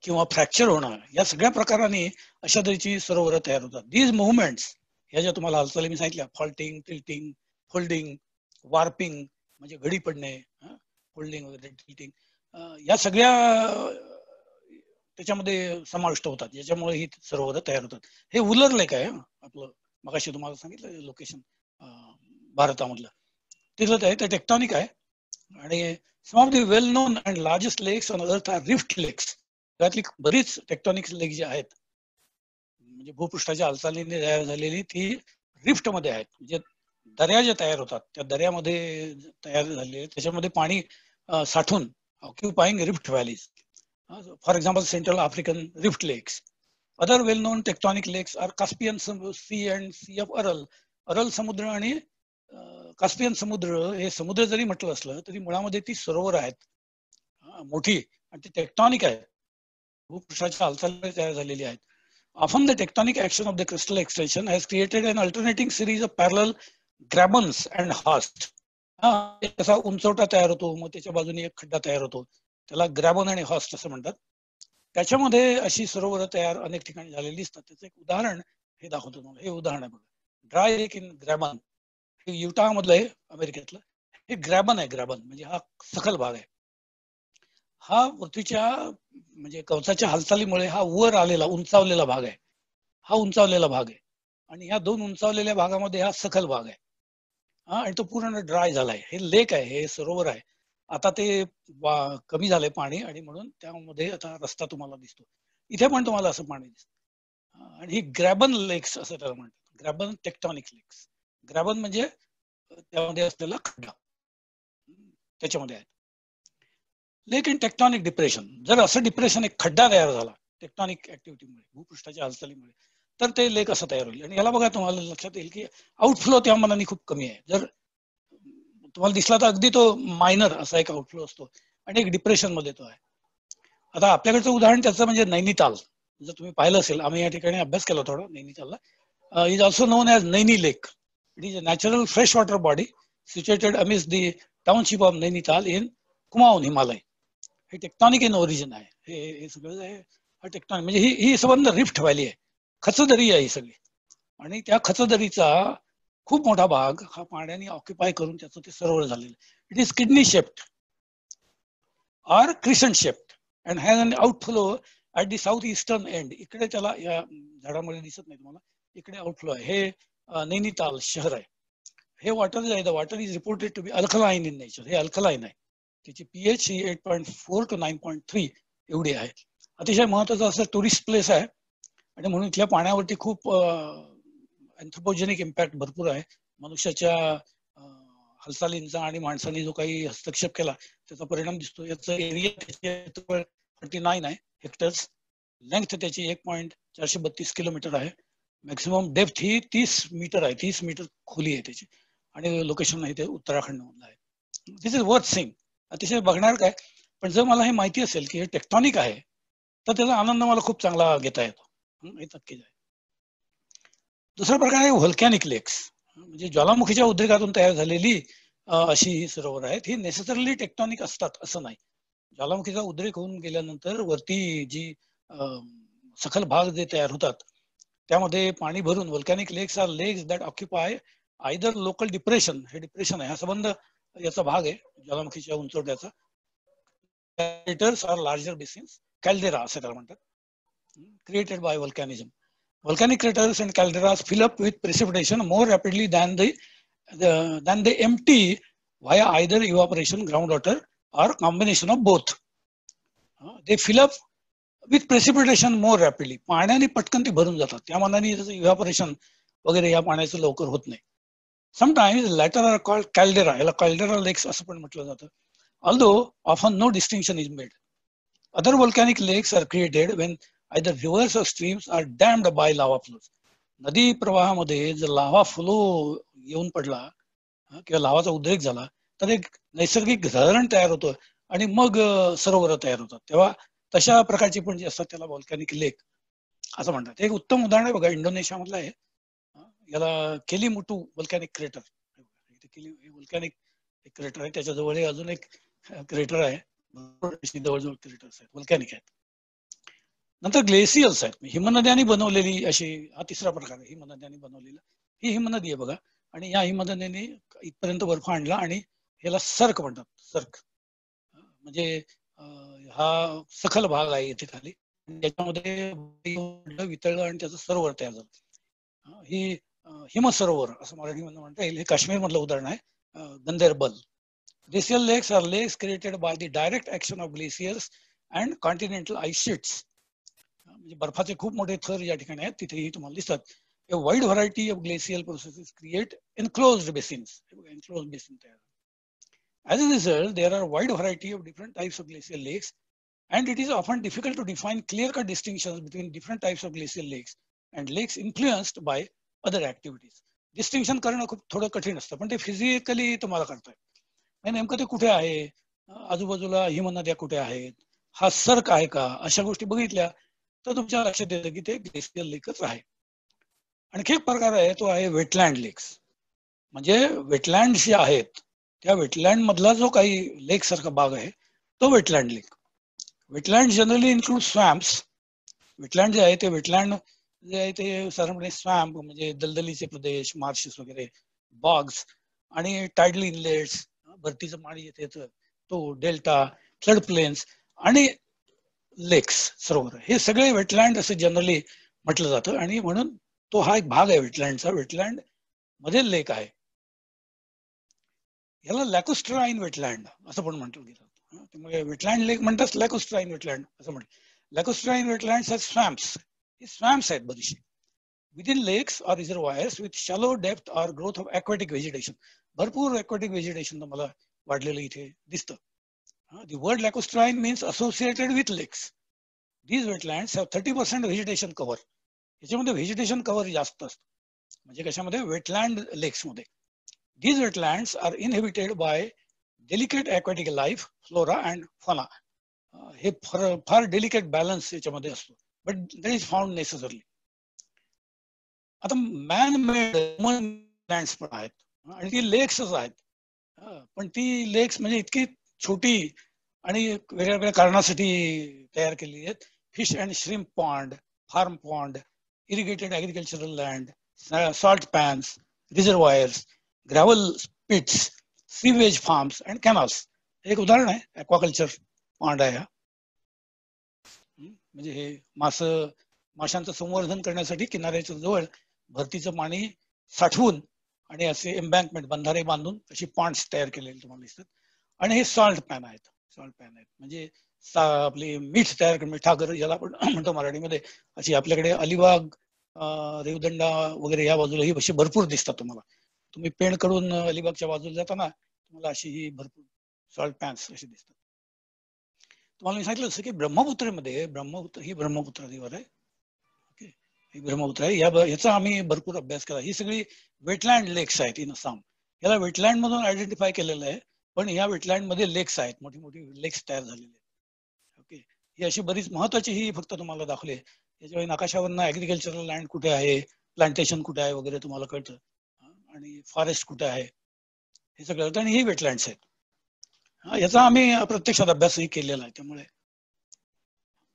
किंवा फ्रॅक्चर होणं, या सगळ्या प्रकारांनी अशा तऱ्हेची सरोवर तयार होतात. दीज मुवमेंट्स, ह्या ज्या तुम्हाला हालचाली मी सांगितल्या, फॉल्टिंग, टिल्टिंग, फोल्डिंग, वार्पिंग म्हणजे घडी पडणे, फोल्डिंग वगैरे, टिल्टिंग, या सगळ्या त्याच्यामध्ये समाविष्ट होतात, ज्याच्यामुळे ही सरोवर तयार होतात. हे उलर लेक आहे आपलं, मगाशी तुम्हाला सांगितलं लोकेशन भारतामधलं, तिथलं आहे, ते टेक्टॉनिक आहे. आणि some of the well known and largest lakes on earth are rift lakes. त्यातली बरीच टेक्टॉनिक लेक जी आहेत, म्हणजे भूपृष्ठाच्या हालचालीने तयार झालेली, ती रिफ्ट मध्ये आहेत. म्हणजे दर्या ज्या तयार होतात त्या दर्यामध्ये तयार झालेले, त्याच्यामध्ये पाणी साठून occupying rift valleys. For example central African rift lakes. Other well known tectonic lakes are Caspian sea and sea of Aral. Aral समुद्र आणि कास्पियन समुद्र हे समुद्र जरी म्हटलं असलं तरी मुळामध्ये ती सरोवर आहेत मोठी, आणि ती टेक्टॉनिक आहे, भूपृष्ठाच्या हालचाली तयार झालेली आहेत. Often the tectonic action of the crystal extension has created an alternating series of parallel grabens and hosts. कसा उंचवटा तयार होतो, मग त्याच्या बाजूने एक खड्डा तयार होतो, त्याला ग्रॅबन आणि हॉस्ट असं म्हणतात. त्याच्यामध्ये अशी सरोवर तयार अनेक ठिकाणी झालेली दिसतात. त्याचं एक उदाहरण हे दाखवतो तुम्हाला. हे उदाहरण आहे बघा, ड्राय लेक इन ग्रॅबन. हे युटा मधलं आहे, अमेरिकेतलं. हे ग्रॅबन आहे. ग्रॅबन म्हणजे हा सखल भाग आहे. हा पृथ्वीच्या म्हणजे कवचाच्या हालचालीमुळे हा वर आलेला उंचावलेला भाग आहे. हा उंचावलेला भाग आहे, आणि ह्या दोन उंचावलेल्या भागामध्ये हा सखल भाग आहे. आणि तो पूर्ण ड्राय झालाय. हे लेक आहे, हे सरोवर आहे. आता ते कमी झालंय पाणी, आणि म्हणून त्यामध्ये आता रस्ता तुम्हाला दिसतो. इथे पण तुम्हाला असं पाणी दिसतं. आणि ही ग्रॅबन लेक्स असं त्याला म्हणतात, ग्रॅबन टेक्टॉनिक लेक्स. ग्रॅबन म्हणजे त्यामध्ये असलेला खड्डा, त्याच्यामध्ये आहे. Lake in tectonic depression. जर असं डिप्रेशन, एक खड्डा तयार झाला टेक्टॉनिक ऍक्टिव्हिटीमुळे, भूपृष्ठाच्या हालचालीमुळे, तर ते लेक असं तयार होईल. आणि याला बघा, तुम्हाला लक्षात येईल की आउटफ्लो त्या मनाने खूप कमी आहे. जर तुम्हाला दिसला तर अगदी तो मायनर असा एक आउटफ्लो असतो, आणि एक डिप्रेशन मध्ये तो आहे. आता आपल्याकडचं उदाहरण त्याचं म्हणजे नैनिताल. जर तुम्ही पाहिलं असेल, आम्ही या ठिकाणी अभ्यास केला थोडा नैनितालला. Is also known as Naini lake. It is a natural fresh water body situated amidst the township of Nainital in Kumaon, Himalaya. हे टेक्टॉनिक इन ओरिजिन आहे. हे सगळं आहे हा टेक्टॉनिक. म्हणजे ही संबंध रिफ्ट व्हॅली आहे, खचदरी आहे ही सगळी. आणि त्या खचदरीचा खूप मोठा भाग हा पाण्याने ऑक्युपाय करून त्याचं ते सरोवर झालेलं. It is kidney shaped or crescent shaped and has an outflow at the south eastern end. इकडे त्याला, या झाडामध्ये दिसत नाही तुम्हाला, इकडे आउटफ्लो आहे. हे नैनिताल शहर आहे. हे वॉटर जे आहे, the water is reported to be alkaline in nature. हे अल्कलाइन आहे. त्याची pH ही 8.4 to 9.3 एवढी आहे. अतिशय महत्वाचं असं टुरिस्ट प्लेस आहे, आणि म्हणून इथल्या पाण्यावरती खूप अँथ्रोपोजेनिक इम्पॅक्ट भरपूर आहे. मनुष्याच्या हालचालींचा आणि माणसांनी जो काही हस्तक्षेप केला त्याचा परिणाम दिसतो. याचा एरिया 39 आहे हेक्टर्स. लेंथ त्याची 1.432 किलोमीटर आहे. मॅक्सिमम डेप्थ ही 30 मीटर आहे. 30 मीटर खोली आहे त्याची. आणि लोकेशन आहे ते उत्तराखंड मधलं आहे. दिस इज वर्थ सीइंग. अतिशय बघणार काय, पण जर मला हे माहिती असेल की हे टेक्टॉनिक आहे तर त्याचा आनंद मला खूप चांगला घेता येतो. हे नक्कीच आहे. दुसरा प्रकार आहे व्होल्कॅनिक लेक्स, म्हणजे ज्वालामुखीच्या उद्रेकातून तयार झालेली अशी ही सरोवर आहेत. ही नेसेसरली टेक्टॉनिक असतात असं नाही. ज्वालामुखीचा उद्रेक होऊन गेल्यानंतर वरती जी सखल भाग जे तयार होतात त्यामध्ये पाणी भरून व्होल्कॅनिक लेक्स आर लेक्स that occupy either local depression, हे डिप्रेशन आहे हा संबंध याचा भाग आहे ज्वालामुखीच्या उंचवट्याचा. क्रेटर्स आर लार्जर बेसिन्स, कॅल्डेरा असं त्याला म्हणतात, created by volcanism. Volcanic craters and calderas fill up with precipitation more rapidly than they empty via either evaporation, groundwater, or combination of both. They fill up with precipitation more rapidly. पाण्याने पटकन ते भरून जातात, त्या मानाने evaporation वगैरे या पाण्याचं लवकर होत नाही. Sometimes latter are called caldera, याला caldera lakes असं पण म्हटलं जातं. Although often no distinction is made. Other volcanic lakes are created when either rivers or streams are dammed by lava flows. नदी प्रवाहामध्ये जर लावा फ्लो येऊन पडला किंवा लावाचा उद्रेक झाला तर एक नैसर्गिक धरण तयार होतं आणि मग सरोवर तयार होतात. तेव्हा तशा प्रकारची पण जी असतात त्याला व्होल्कॅनिक लेक असं म्हणतात. एक उत्तम उदाहरण आहे बघा, इंडोनेशियामधलं आहे, याला केलीमुटू व्होल्कॅनिक क्रेटर. व्होल्कॅनिक क्रेटर आहे, त्याच्याजवळ अजून एक क्रेटर आहे, जवळजवळ क्रेटर्स आहेत, व्होल्कॅनिक आहेत. नंतर ग्लेसियर्स आहेत, हिमनद्यांनी बनवलेली अशी, हा तिसरा प्रकार आहे हिमनद्यांनी बनवलेला. ही हिमनदी आहे बघा, आणि या हिमनद्यांनी इथपर्यंत बर्फ आणला आणि ह्याला सर्क म्हणतात. सर्क म्हणजे हा सखल भाग आहे इथे खाली, त्याच्यामध्ये वितळलं आणि त्याचं सरोवर तयार झालं. ही हिमसरोवर असं मराठीमध्ये म्हणता येईल. हे काश्मीर मधलं उदाहरण आहे, Ganderbal. Glacial lakes are lakes created by the direct action of glaciers and continental ice sheets. म्हणजे बर्फाचे खूप मोठे थर या ठिकाणी आहेत, तिथेही तुम्हाला दिसतात. A wide variety of glacial processes create enclosed basins. Enclosed basin तयार. As a result, there are a wide variety of different types of glacial lakes, and it is often difficult to define clear-cut distinctions between different types of glacial lakes and lakes influenced by other activities. Distinction करणं खूप थोडं कठीण असतं, पण ते physically तुम्हाला करता येतं. नेमकं ते कुठे आहे, आजूबाजूला हिमनद्या कुठे आहेत, हा सर्क आहे का, अशा गोष्टी बघितल्या तर तुमच्या लक्षात येतं की ते ग्लेशियल लेकच आहे. आणखी एक प्रकार आहे, तो आहे वेटलँड लेक्स. म्हणजे वेटलँड जे आहेत त्या वेटलँड मधला जो काही लेक सारखा भाग आहे तो wetland lake. Wetland generally include swamps. Wetland जे आहे ते वेटलँड जे आहे ते साधारणपणे स्वॅम्प म्हणजे दलदलीचे प्रदेश, मार्शेस वगैरे, बॉग्स आणि टायडल इनलेट्स, भरतीचं पाणी येते तो, डेल्टा, फ्लड प्लेन्स आणि लेक्स, सरोवर, हे सगळे वेटलँड असं जनरली म्हटलं जातं. आणि म्हणून तो हा एक भाग आहे वेटलँडचा. वेटलँड मध्ये लेक आहे, याला लॅकोस्ट्राईन वेटलँड असं पण म्हटलं गेलं. त्यामुळे वेटलँड लेक म्हणतात लॅकोस्ट्राईन वेटलँड असं म्हणतात. लॅकोस्ट्राईन वेटलँड्स आर स्वॅम्प्स. हे स्वॅम्प्स आहेत बरीचशी. Within lakes or reservoirs with shallow depth or growth of aquatic vegetation. भरपूर aquatic vegetation तुम्हाला वाढलेलं इथे दिसतं. The word lacustrine means associated with lakes. These wetlands have 30% vegetation cover. याच्यामध्ये व्हेजिटेशन कव्हर जास्त असतं. म्हणजे कशामध्ये, वेटलँड लेक्स मध्ये. These wetlands are inhabited by delicate aquatic life, flora and fauna. हे फार डेलिकेट बॅलन्स याच्यामध्ये असतो, but that is found necessarily. आता मॅन मेड लँड्स पण आहेत आणि ती लेक्सच आहेत, पण ती लेक्स म्हणजे इतकी छोटी आणि वेगळ्या वेगळ्या कारणासाठी तयार केलेली आहेत. Fish and shrimp pond, farm pond, irrigated agricultural land, salt pans, reservoirs, gravel pits, sewage farms and canals. एक उदाहरण आहे, ॲक्वाकल्चर पॉन्ड आहे हा. म्हणजे हे माशांचं संवर्धन करण्यासाठी किनाऱ्याच्या जवळ भरतीचं पाणी साठवून आणि असे एम्बँकमेंट, बंधारे बांधून अशी पॉन्ड्स तयार केलेले तुम्हाला दिसतात. आणि हे सॉल्ट पॅन आहेत. सॉल्ट पॅन आहेत म्हणजे आपली मीठ तयार, मिठागर ज्याला आपण म्हणतो मराठीमध्ये, अशी आपल्याकडे अलिबाग, रेवदंडा वगैरे या बाजूला ही अशी भरपूर दिसतात तुम्हाला. तुम्ही पेणकडून अलिबागच्या बाजूला जाताना तुम्हाला अशी ही भरपूर सॉल्ट पॅन्स अशी दिसतात. तुम्हाला मी सांगितलं असं की ब्रह्मपुत्रेमध्ये, ही ब्रह्मपुत्रा रिव्हर आहे, ही ब्रह्मपुत्र आहे, याचा आम्ही भरपूर अभ्यास केला. ही सगळी वेटलँड लेक्स आहेत इन आसाम. याला वेटलँड मधून आयडेंटिफाय केलेलं आहे पण या वेटलँड मध्ये लेक्स आहेत, मोठी मोठी लेक्स तयार झालेले आहेत. ओके, ही अशी बरीच महत्वाची ही फक्त तुम्हाला दाखवली. याच्यावेळी नकाशावरनं ऍग्रिकल्चरल लँड कुठे आहे, प्लांटेशन कुठे आहे वगैरे तुम्हाला कळतं, आणि फॉरेस्ट कुठे आहे हे सगळं. आणि ही वेटलँड्स आहेत. याचा आम्ही प्रत्यक्षात अभ्यासही केलेला आहे, त्यामुळे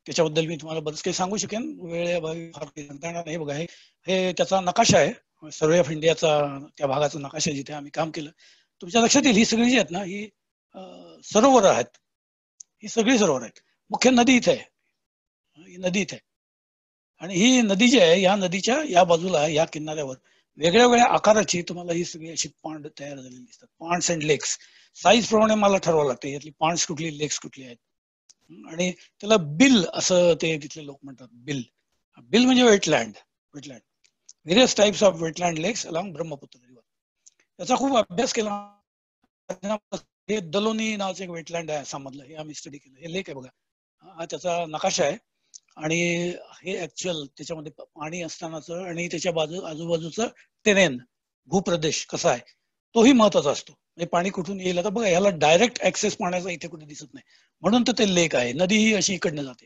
त्याच्याबद्दल मी तुम्हाला बरंच काही सांगू शकेन. वेळेअभावी फार काही सांगता येणार नाही. बघा, हे त्याचा नकाशा आहे, सर्वे ऑफ इंडियाचा त्या भागाचा नकाशा जिथे आम्ही काम केलं. तुमच्या लक्षात येईल ही सगळी जी आहेत ना, ही सरोवर आहेत. ही सगळी सरोवर आहेत. मुख्य नदी इथे आहे, ही नदी इथे आहे. आणि ही नदी जी आहे, या नदीच्या या बाजूला या किनाऱ्यावर वेगळ्या वेगळ्या आकाराची तुम्हाला ही सगळी अशी पांड तयार झालेली दिसतात. पांड्स अँड लेक्स साईज प्रमाणे मला ठरवावं लागतं यातली पांड्स कुठली, लेक्स कुठली आहेत. आणि त्याला बिल असं ते तिथले लोक म्हणतात. बिल, बिल म्हणजे wetland. Wetland, various types of wetland लेक्स अलॉंग ब्रह्मपुत्र रिव्हर. त्याचा खूप अभ्यास केला. हे दलोनी नावाचं एक वेटलँड आहे आसाममधलं, हे आम्ही स्टडी केलं. हे लेक आहे बघा, हा त्याचा नकाशा आहे. आणि हे ऍक्च्युअल त्याच्यामध्ये पाणी असतानाचं आणि त्याच्या आजूबाजूचं टेरेन, भूप्रदेश कसा आहे तोही महत्वाचा असतो. म्हणजे पाणी कुठून येईल. आता बघा, याला डायरेक्ट ऍक्सेस पाण्याचा इथे कुठे दिसत नाही, म्हणून तर ते लेक आहे. नदी ही अशी इकडनं जाते.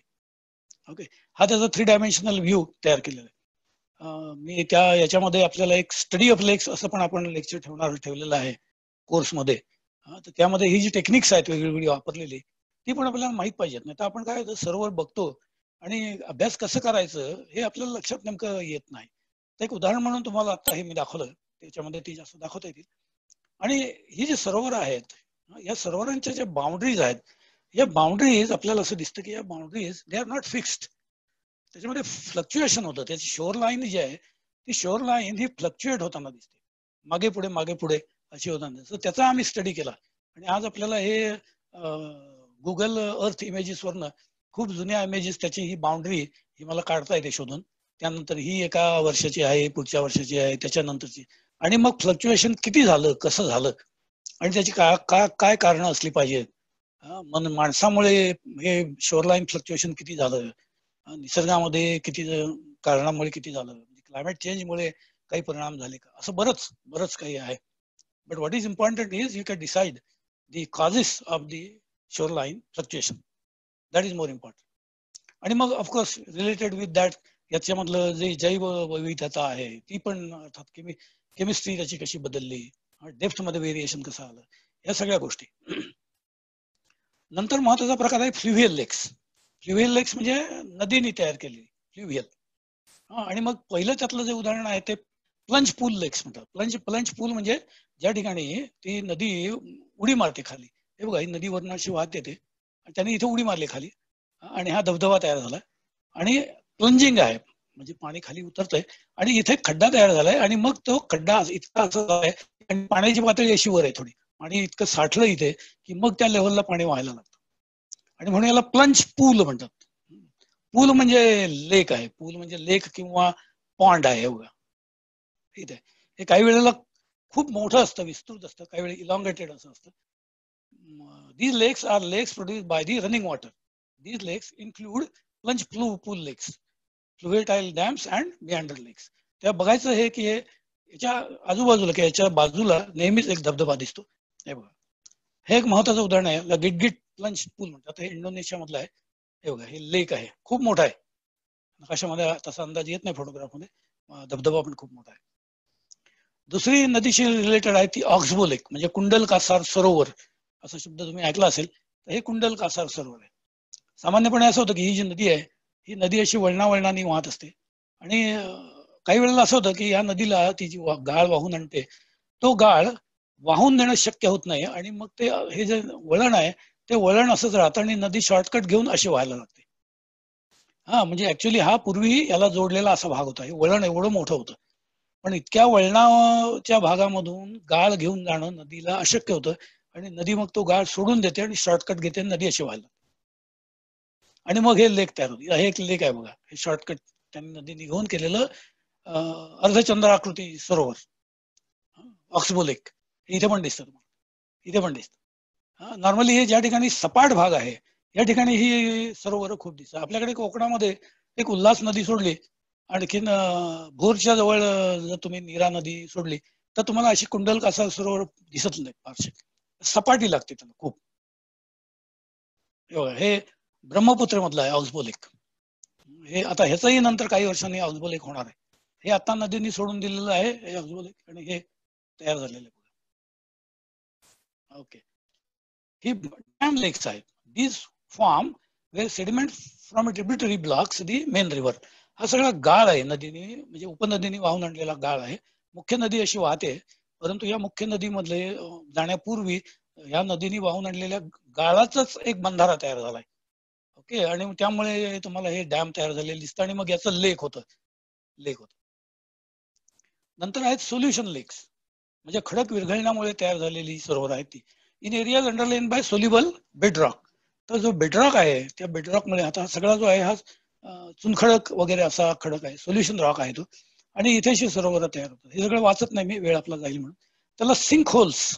ओके, हा त्याचा 3 डायमेन्शनल व्ह्यू तयार केलेला आहे. मी याच्यामध्ये आपल्याला एक स्टडी ऑफ लेक्स असं पण आपण लेक्चर ठेवलेलं आहे कोर्समध्ये. तर त्यामध्ये ही जी टेक्निक्स आहेत वेगवेगळी वापरलेली, ती पण आपल्याला माहित पाहिजेत. नाही तर आपण काय सर्व्हर बघतो आणि अभ्यास कसं करायचं हे आपल्याला लक्षात नेमकं येत नाही. तर एक उदाहरण म्हणून तुम्हाला आता हे मी दाखवलं, त्याच्यामध्ये ती जास्त दाखवता येतील. आणि ही जी सरोवर आहेत, या सरोवरांच्या ज्या बाउंड्रीज आहेत, या बाउंड्रीज आपल्याला असं दिसतं की या boundaries they are not fixed. त्याच्यामध्ये फ्लक्च्युएशन होतं. त्याची शोर लाईन जी आहे, ती शोर लाईन ही फ्लक्च्युएट होताना दिसते, मागे पुढे अशी होताना. तर त्याचा आम्ही स्टडी केला. आणि आज आपल्याला हे गुगल अर्थ इमेजेसवरनं खूप जुन्या इमेजेस त्याची ही बाउंड्री ही मला काढता येते शोधून. त्यानंतर ही एका वर्षाची आहे, पुढच्या वर्षाची आहे, त्याच्यानंतरची. आणि मग फ्लक्च्युएशन किती झालं, कसं झालं, आणि त्याची काय कारणं असली पाहिजेत. माणसामुळे हे शोरलाईन फ्लक्च्युएशन किती झालं, निसर्गामध्ये किती कारणामुळे किती झालं, क्लायमेट चेंजमुळे काही परिणाम झाले का, असं बरंच काही आहे. But what is important is you can decide the causes of the shoreline fluctuation. That is more important. आणि मग ऑफकोर्स रिलेटेड विथ दॅट याच्यामधलं जे जैवविविधता आहे ती पण, अर्थात केमिस्ट्री त्याची कशी बदलली, डेप्थ मध्ये व्हेरिएशन कसं आलं, या सगळ्या गोष्टी. नंतर महत्वाचा प्रकार आहे फ्ल्युव्हियल लेक्स. फ्ल्युव्हियल लेक्स म्हणजे नदीने तयार केलेली फ्ल्युव्हियल. आणि मग पहिलं त्यातलं जे उदाहरण आहे ते प्लंज पूल लेक्स म्हणतात. प्लंज पूल म्हणजे ज्या ठिकाणी ती नदी उडी मारते खाली. हे बघा, ही नदी वरनं अशी वाहत येते आणि त्याने इथे उडी मारली खाली, आणि हा धबधबा तयार झाला. आणि प्लंजिंग आहे म्हणजे पाणी खाली उतरतंय आणि इथे खड्डा तयार झालाय. आणि मग तो खड्डा इतका असं आहे आणि पाण्याची पातळी अशी वर आहे थोडी, आणि इतकं साठलं इथे की मग त्या लेवलला पाणी व्हायला लागतं. आणि म्हणून याला प्लंज पूल म्हणतात. पूल म्हणजे लेक आहे, पूल म्हणजे लेक किंवा पॉन्ड आहे. बघा इथे हे काही वेळेला खूप मोठं असतं, विस्तृत असतं, काही वेळेला इलॉंगेटेड असं असतं. These lakes are lakes produced by the running water. These lakes include plunge pool lakes, fluviatile dams and meander lakes. त्या बघायचं हे की याच्या आजूबाजूला किंवा याच्या बाजूला नेहमीच एक धबधबा दिसतो. हे बघा, हे एक महत्वाचं उदाहरण आहे. गिटगिट प्लंज पूल म्हणतात. हे इंडोनेशिया मधलं आहे. हे बघा, हे लेक आहे, खूप मोठा आहे. नकाशामध्ये तसा अंदाज येत नाही फोटोग्राफ मध्ये. धबधबा पण खूप मोठा आहे. दुसरी नदीशी रिलेटेड आहे ती ऑक्सबो लेक, म्हणजे कुंडल कासार सरोवर असा शब्द तुम्ही ऐकला असेल. तर हे कुंडल कासार सरोवर आहे. सामान्यपणे असं होतं की ही जी नदी आहे, ही नदी अशी वळणावळणाने वाहत असते. आणि काही वेळेला असं होतं की या नदीला ती जी गाळ वाहून आणते, तो गाळ वाहून नेणं शक्य होत नाही. आणि मग ते हे जे वळण आहे ते वळण असंच राहतं आणि नदी शॉर्टकट घेऊन अशी व्हायला लागते. म्हणजे ऍक्च्युअली हा पूर्वी याला जोडलेला असा भाग होता. हे वळण एवढं मोठं होतं, पण इतक्या वळणाच्या भागामधून गाळ घेऊन जाणं नदीला अशक्य होतं. आणि नदी मग तो गाळ सोडून देते आणि शॉर्टकट घेते, नदी अशी व्हायला. आणि मग हे लेक तयार होते. हे एक लेक आहे बघा, हे शॉर्टकट त्यांनी नदीने घेऊन केलेलं अर्धचंद्राकृती सरोवर, ऑक्सबो लेक. इथे पण दिसतं तुम्हाला, इथे पण दिसतं. नॉर्मली हे ज्या ठिकाणी सपाट भाग आहे या ठिकाणी ही सरोवर खूप दिसतात. आपल्याकडे कोकणामध्ये एक उल्हास नदी सोडली, आणखीन भोरच्या जवळ जर तुम्ही नीरा नदी सोडली तर तुम्हाला अशी कुंडल कासार सरोवर दिसत नाही फारसे. सपाटी लागते त्यांना खूप. हे ब्रह्मपुत्र मधलं आहे औजबो लेक. हे आता ह्याचंही नंतर काही वर्षांनी औजबो लेक होणार आहे. हे आता नदींनी सोडून दिलेलं आहे हे औजबो लेक, आणि हे तयार झालेलं आहे. ओके, ही डॅम लेक्स आहेत. These form where sediment from tributary blocks the main river. हा सगळा गाळ आहे नदीने, म्हणजे उपनदीने वाहून आणलेला गाळ आहे. मुख्य नदी अशी वाहते, परंतु या मुख्य नदीमधले जाण्यापूर्वी या नदीने वाहून आणलेल्या गाळाचाच एक बंधारा तयार झालाय. ओके, आणि त्यामुळे तुम्हाला हे डॅम तयार झालेले दिसतं, आणि मग याचं लेक होतं. नंतर आहेत सोल्युशन लेक्स, म्हणजे खडक विरघळण्यामुळे तयार झालेली सरोवर आहेत ती. In areas underline by soluble bedrock. तर जो बेडरॉक आहे त्या बेडरॉक मुळे, आता सगळा जो आहे हा चुनखडक वगैरे असा खडक आहे, सोल्युशन रॉक आहे तो, आणि इथेशी सरोवर तयार होतात. हे सगळं वाचत नाही मी, वेळ आपला जाईल म्हणून. त्याला सिंक होल्स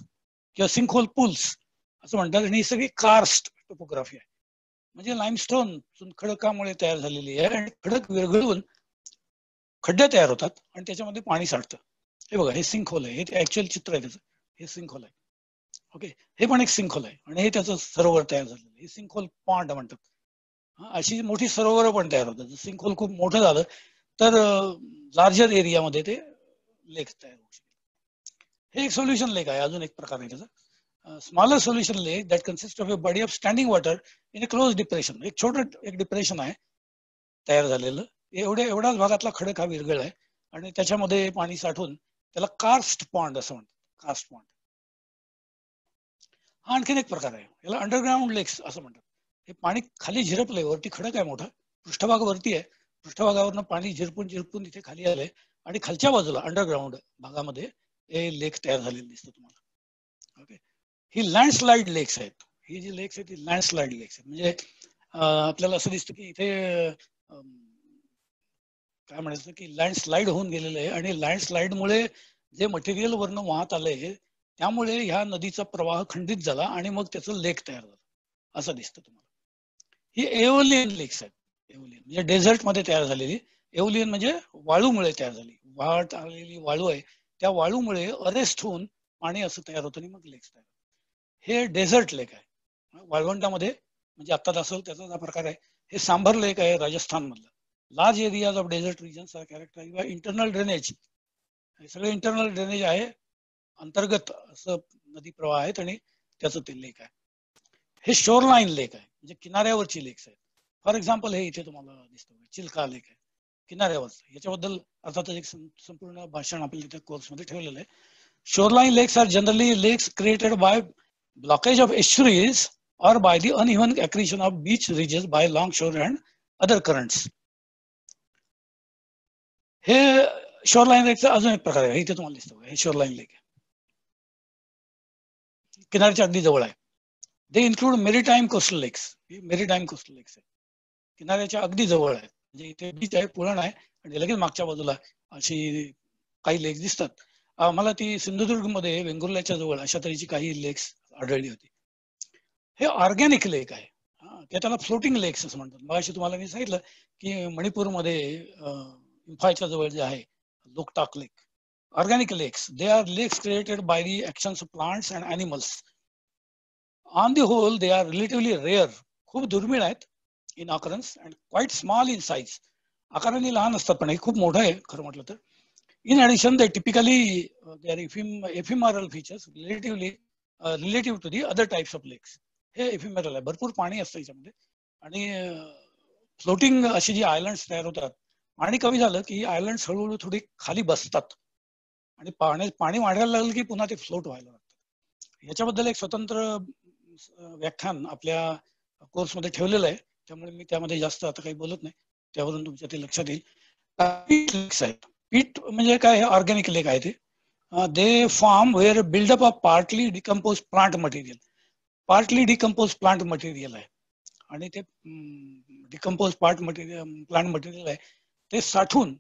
किंवा सिंक होल पूल्स असं म्हणतात, आणि ही सगळी कार्स्ट टोपोग्राफी आहे. म्हणजे लाईमस्टोन चुनखडकामुळे तयार झालेली आहे, आणि खडक विरघळून खड्डे तयार होतात आणि त्याच्यामध्ये पाणी साठतं. हे बघा, हे सिंक होल आहे, हे ऍक्च्युअल चित्र आहे त्याचं, हे सिंक होल आहे. ओके, हे पण एक सिंक होल आहे, आणि हे त्याचं सरोवर तयार झालेलं आहे. हे सिंक होल पॉन्ड म्हणतात. अशी मोठी सरोवर पण तयार होतात. सिंक होल खूप मोठं झालं तर लार्जर एरियामध्ये ते लेक तयार होऊ शकतात. हे एक सोल्युशन लेक आहे, अजून एक प्रकार आहे त्याचा. Smaller solution lake that consist of a body of standing water in a close depression. एक छोटं एक डिप्रेशन आहे तयार झालेलं, एवढ्याच भागातला खडक हा विरघळ आहे, आणि त्याच्यामध्ये पाणी साठून त्याला कार्स्ट पॉन्ड असं म्हणतात. कार्स्ट पॉन्ड हा आणखीन एक प्रकार आहे, याला अंडरग्राउंड लेक्स असं म्हणतात. हे पाणी खाली झिरपलंय, वरती खडक आहे मोठा, पृष्ठभाग वरती आहे, पृष्ठभागावरनं पाणी झिरपून इथे खाली आलंय, आणि खालच्या बाजूला अंडरग्राउंड भागामध्ये हे लेक तयार झालेले दिसतं तुम्हाला. ओके, ही लँडस्लाइड लेक्स आहेत. ही जी लेक्स आहेत ती लँडस्लाइड लेक्स आहेत. म्हणजे आपल्याला असं दिसतं की इथे काय म्हणायचं की लँडस्लाइड होऊन गेलेलं आहे, आणि लँडस्लाइडमुळे जे मटेरियल वरनं वाहत आलंय त्यामुळे ह्या नदीचा प्रवाह खंडित झाला, आणि मग त्याचं लेक तयार झालं असं दिसतं तुम्हाला. ही एओलियन लेक्स आहेत. एओलियन म्हणजे डेझर्ट मध्ये तयार झालेली. एओलियन म्हणजे वाळूमुळे तयार झाली, वाहत आलेली वाळू आहे, त्या वाळूमुळे अरेस्ट होऊन पाणी असं तयार होतं, आणि मग लेक्स तयार. हे डेझर्ट लेक आहे, वाळवंटामध्ये म्हणजे आता असेल त्याचा प्रकार आहे. हे सांभर लेक आहे राजस्थान मधलं. Large areas of desert regions are characterized by internal drainage. हे सगळे इंटरनल ड्रेनेज आहे, अंतर्गत असं नदी प्रवाह आहेत, आणि त्याचं ते लेक आहे. हे शोरलाईन लेक आहे, म्हणजे किनाऱ्यावरची लेक्स आहेत. फॉर एक्झाम्पल हे इथे तुम्हाला दिसतं चिल्का लेक आहे, किनाऱ्यावरचं. याच्याबद्दल अर्थातच एक संपूर्ण भाषण आपल्या इथे कोर्समध्ये ठेवलेलं आहे. शोरलाईन लेक्स आर जनरली लेक्स created bye blockage of estuaries or by the uneven accretion of beach ridges by longshore and other currents. हे शोरलाईन लेकचा अजून एक प्रकार आहे, इथे तुम्हाला दिसतो. हे शोरलाईन लेक आहे, किनाऱ्याच्या अगदी जवळ आहे. दे इन्क्लूड मेरीटाईम कोस्टल लेक्स. ही मेरीटाईम कोस्टल लेक्स आहे, किनाऱ्याच्या अगदी जवळ आहे. म्हणजे इथे बीच आहे, पुळण आहे, आणि लगेच मागच्या बाजूला अशी काही लेक्स दिसतात. मला ती सिंधुदुर्ग मध्ये वेंगुर्ल्याच्या जवळ अशा तऱ्हेची काही लेक्स आढळली होती. हे ऑर्गॅनिक लेक आहे, ते त्याला फ्लोटिंग लेक्स असं म्हणतात. मगाशी तुम्हाला मी सांगितलं की मणिपूरमध्ये इम्फाळच्या जवळ जे आहे Loktak lake. Organic lakes, they are lakes created by the actions of plants and animals. On the whole they are relatively rare, खूप दुर्मिळ आहेत in occurrence, and quite small in size. आकाराने लहान असतात, पण हे खूप मोठं आहे खरं म्हटलं तर. In addition they typically they are ephemeral features relative to the other types of lakes. हे एफिमेरल आहे, भरपूर पाणी असतं याच्यामध्ये, आणि फ्लोटिंग अशी जी आयलंड्स तयार होतात. पाणी कमी झालं की आयलंड हळूहळू थोडी खाली बसतात, आणि पाणी वाढायला लागलं की पुन्हा ते फ्लोट व्हायला लागतात. याच्याबद्दल एक स्वतंत्र व्याख्यान आपल्या कोर्समध्ये ठेवलेलं आहे, त्यामुळे मी त्यामध्ये जास्त आता काही बोलत नाही, त्यावरून तुमच्या ते लक्षात येईल. पीट लेक्स आहेत. पीट म्हणजे काय, ऑर्गॅनिक लेक आहे ते. They form where buildup of partly decompose plant material. Partly decompose plant material आहे, आणि ते डिकम्पोज प्लांट मटेरियल आहे ते साठून,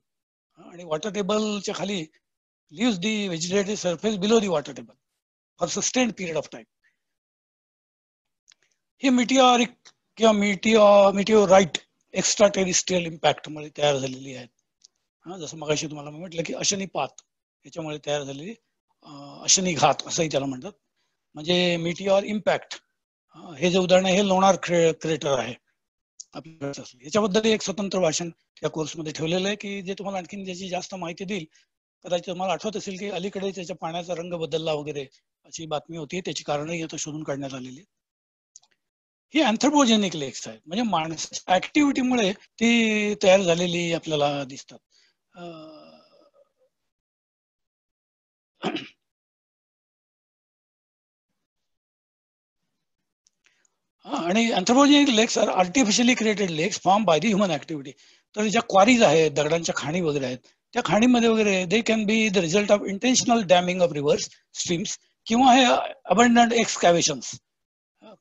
आणि वॉटर टेबलच्या खाली lives the vegetative surface below the water table for sustained period of time. ही मिटिओरिक किंवा मिटिओराइट एक्स्ट्रा टेरिस्ट्रियल इम्पॅक्ट मुळे तयार झालेली आहेत. जसं मगाशी तुम्हाला म्हटलं की अशनीपात याच्यामुळे तयार झालेली अशनी घात असंही त्याला म्हणतात. म्हणजे मिटिऑर इम्पॅक्ट, हे जे उदाहरण आहे हे लोणार क्रेटर आहे आपल्याकडे. याच्याबद्दल एक स्वतंत्र भाषण त्या कोर्समध्ये ठेवलेलं आहे की जे तुम्हाला आणखीन ज्याची जास्त माहिती देईल. कदाचित तुम्हाला आठवत असेल की अलीकडे त्याच्या पाण्याचा रंग बदलला वगैरे अशी बातमी होती, त्याची कारणही आता शोधून काढण्यात आलेली. ही अँथ्रोपोजेनिक लेक्स आहेत, म्हणजे माणसाच्या ऍक्टिव्हिटीमुळे ती तयार झालेली आपल्याला दिसतात. आणि अँथ्रोपोजेनिक लेक्स आर आर्टिफिशियली क्रिएटेड लेक्स form by the human activity. तर ज्या क्वारीज आहेत, दगडांच्या खाणी वगैरे आहेत, त्या खाणीमध्ये वगैरे they can be the result of intentional damming of rivers streams, किंवा हे अबंडंट एक्सकॅव्हेशन्स,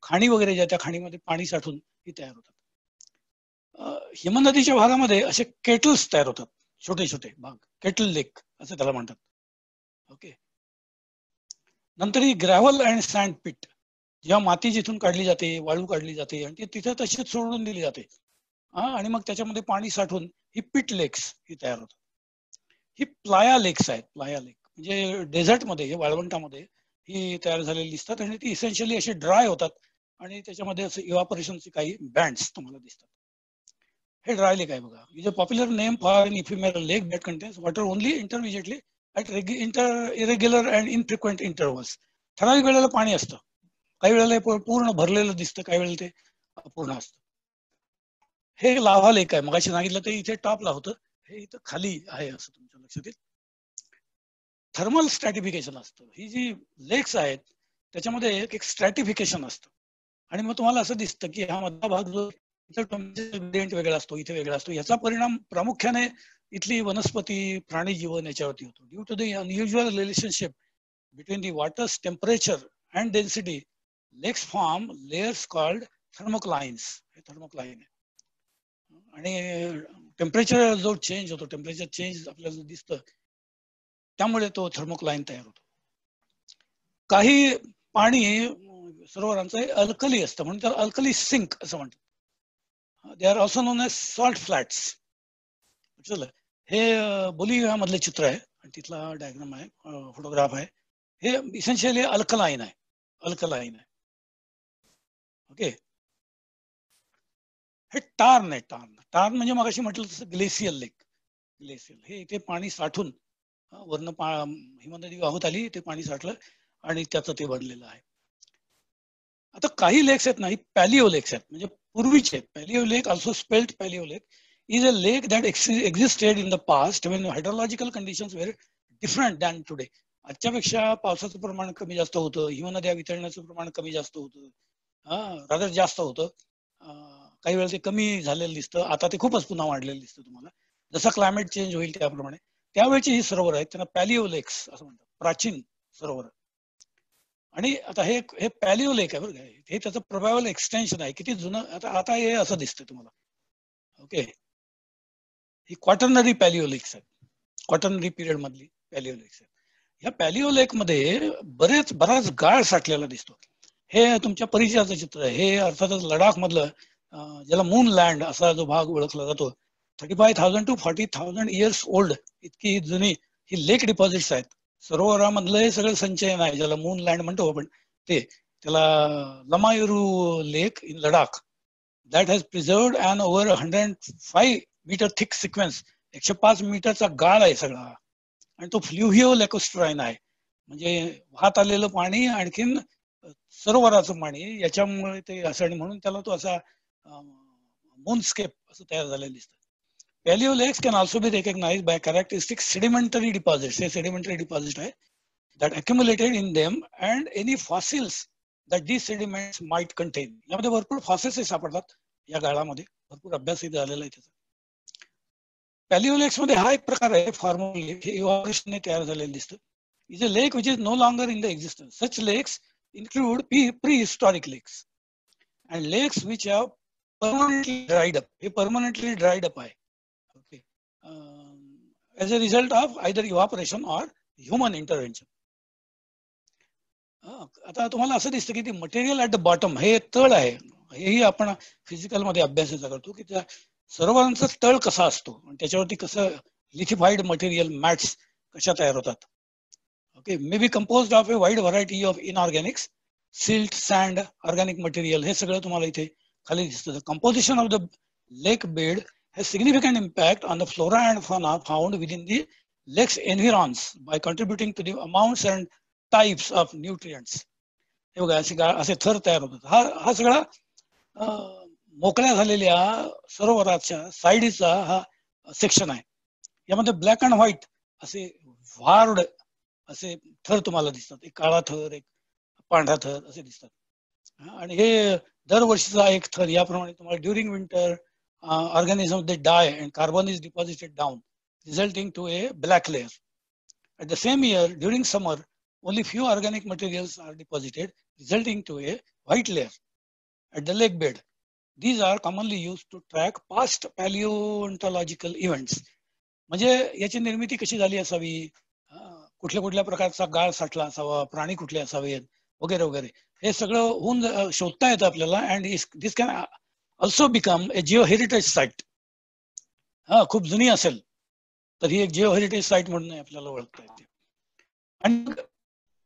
खाणी वगैरे ज्या त्या खाणीमध्ये पाणी साठून ही तयार होतात. हिमनदीच्या भागामध्ये असे केटल्स तयार होतात, छोटे छोटे भाग, केटल लेक असं त्याला म्हणतात. ओके. नंतर ही ग्रॅव्हल अँड सँड पिट, जेव्हा माती जिथून काढली जाते, वाळू काढली जाते आणि ती तिथे तशीच सोडून दिली जाते, आणि मग त्याच्यामध्ये पाणी साठून ही पिट लेक्स ही तयार होतात. ही प्लाया लेक्स आहेत. प्लाया लेक म्हणजे डेझर्टमध्ये, वाळवंटामध्ये ही तयार झालेली दिसतात आणि ती इसेन्शियली अशी ड्राय होतात आणि त्याच्यामध्ये असं इव्हापोरेशनचे काही बँड्स तुम्हाला दिसतात. हे ड्राय लेक आहे बघा. Is a popular name for an ephemeral lake that contains water only intermediately at irregular and infrequent intervals. ठराविक वेळेला पाणी असतं, काही वेळेला पूर्ण भरलेलं दिसतं, काही वेळेला ते अपूर्ण असतं. हे लाव्हा लेक आहे, मगाशी सांगितलं ते इथे टॉपला होतं, हे इथं खाली आहे असं तुमच्या लक्षात येईल. थर्मल स्ट्रॅटिफिकेशन असतं. ही जी लेक्स आहेत त्याच्यामध्ये एक स्ट्रॅटिफिकेशन असतं आणि मग तुम्हाला असं दिसतं की हा मधला भाग जो ग्रेडियंट वेगळा असतो, इथे वेगळा असतो. याचा परिणाम प्रामुख्याने इथली वनस्पती, प्राणी जीवन याच्यावरती होतो. Due to the unusual relationship between the water's temperature and density, lakes form layers called thermoclines. हे थर्मोक्लाइन आहे. आणि टेम्परेचर जो चेंज होतो, टेम्परेचर चेंज आपल्याला दिसतं, त्यामुळे तो थर्मोक्लाइन तयार होतो. काही पाणी सरोवरांचं अल्कली असतं म्हणून त्याला अल्कली सिंक असं म्हणतात. They are also known as salt flats. हे बोलिव्हियामधले चित्र आहे आणि तिथला डायग्राम आहे, फोटोग्राफ आहे. हे इसेन्शियली अल्कलाइन आहे, अल्कलाइन आहे. ओके. हे टार्न आहे. टार्न म्हणजे मगाशी म्हटलं तसं ग्लेशियल लेक. ग्लेशियल हे इथे पाणी साठून वरनं हिमनदी वाहत आली, ते पाणी साठलं आणि त्याचं ते बनलेलं आहे. आता काही लेक्स आहेत ना, ही पॅलिओ लेक्स आहेत, म्हणजे पूर्वीचे. Paleo lake, also spelled paleo lake, is a lake that existed in the past when hydrological conditions were different than today. आजच्यापेक्षा पावसाचं प्रमाण कमी जास्त होतं, हिमनद्या वितळण्याचं प्रमाण कमी जास्त होतं, रादर जास्त होतं. काही वेळेला ते कमी झालेलं दिसतं, आता ते खूपच पुन्हा वाढलेलं दिसतं तुम्हाला. जसं क्लायमेट चेंज होईल त्याप्रमाणे. त्यावेळेची ही सरोवर आहेत, त्यांना पॅलिओ लेक्स असं म्हणतात, प्राचीन सरोवर. आणि आता हे पॅलिओ लेक आहे बरं का, हे त्याचं प्रोबॅबल एक्सटेन्शन आहे. किती जुनं, आता हे असं दिसतं तुम्हाला. ओके. ही क्वाटर्नरी पॅलिओ लेक्स आहेत, क्वाटर्नरी पिरियड मधली पॅलिओ लेक्स आहेत. ह्या पॅलिओ लेक मध्ये बराच गाळ साठलेला दिसतो. हे तुमच्या परिचयाचं चित्र आहे. हे अर्थातच लडाख मधलं, ज्याला मून लँड असा जो भाग ओळखला जातो, 35,000 to 40,000 इयर्स ओल्ड इतकी जुनी ही लेक डिपॉझिट्स आहेत. सरोवरामधलं हे सगळं संचयन आहे, ज्याला मून लँड म्हणतो आपण. त्याला Lamayuru lake in Ladakh that has preserved and over 105 metre thick sequence. 105 मीटरचा गाळ आहे सगळा, आणि तो फ्ल्युव्हिओ लॅकोस्ट्राइन आहे, म्हणजे वाहत आलेलं पाणी आणखीन सरोवराचं पाणी याच्यामुळे ते असं, म्हणून त्याला तो असा मूनस्केप असं तयार झालेलं दिसतं. Paleo lakes can also be recognized by characteristic sedimentary deposits. हे sedimentary deposit आहे that accumulated in them and any fossils that these sediments might contain. यामध्ये भरपूर फॉसिल्स सापडतात या गाळामध्ये, भरपूर अभ्यास इथे झालेला आहे त्याचा. पॅलिओ लेक्स मध्ये हा एक प्रकार आहे, फॉर्मल लेक, हे इव्हॅपोरेशनने तयार झालेलं दिसतं. Is a lake which is no longer in the existence. Such lakes include prehistoric lakes and lakes which have permanently dried up. हे permanently dried up आहे. Okay. As a result of either evaporation or human intervention. आता तुम्हाला असं दिसतं की ते material at the bottom, हे तळ आहे. हेही आपण फिजिकल मध्ये अभ्यासाचा करतो की त्या सरोवरांचा तळ कसा असतो आणि त्याच्यावरती कसं लिथिफाईड मटेरियल, मॅट्स कशा तयार होतात. Okay, may be composed of a wide variety of inorganics silt, sand, organic material हे सगळं तुम्हाला इथे खाली दिसतं. Composition of the lake bed has significant impact on the flora and fauna found within the lake's environs by contributing to the amounts and types of nutrients. हे बघा असे थर तयार होतात. हा सगळा मोकळ्या झालेल्या सरोवराच्या साईडचा हा सेक्शन आहे. यामध्ये ब्लॅक अँड व्हाईट असे वार्ड असे थर तुम्हाला दिसतात. एक काळा थर, एक पांढरा थर असे दिसतात. आणि हे दरवर्षीचा एक थर याप्रमाणे तुम्हाला during winter organisms they die and carbon is deposited down, resulting to a black layer. At the same year, during summer, only few organic materials are deposited, resulting to a white layer at the lake bed. These are commonly used to track past paleontological events. म्हणजे याची निर्मिती कशी झाली असावी, कुठल्या कुठल्या प्रकारचा गाळ साठला असावा, प्राणी कुठले असावेत वगैरे वगैरे, हे सगळं होऊन शोधता येतं आपल्याला. And this can also become a geo-heritage site. खूप जुनी असेल तर ही एक जिओ-हेरिटेज साईट म्हणून आपल्याला ओळखता येते. आणि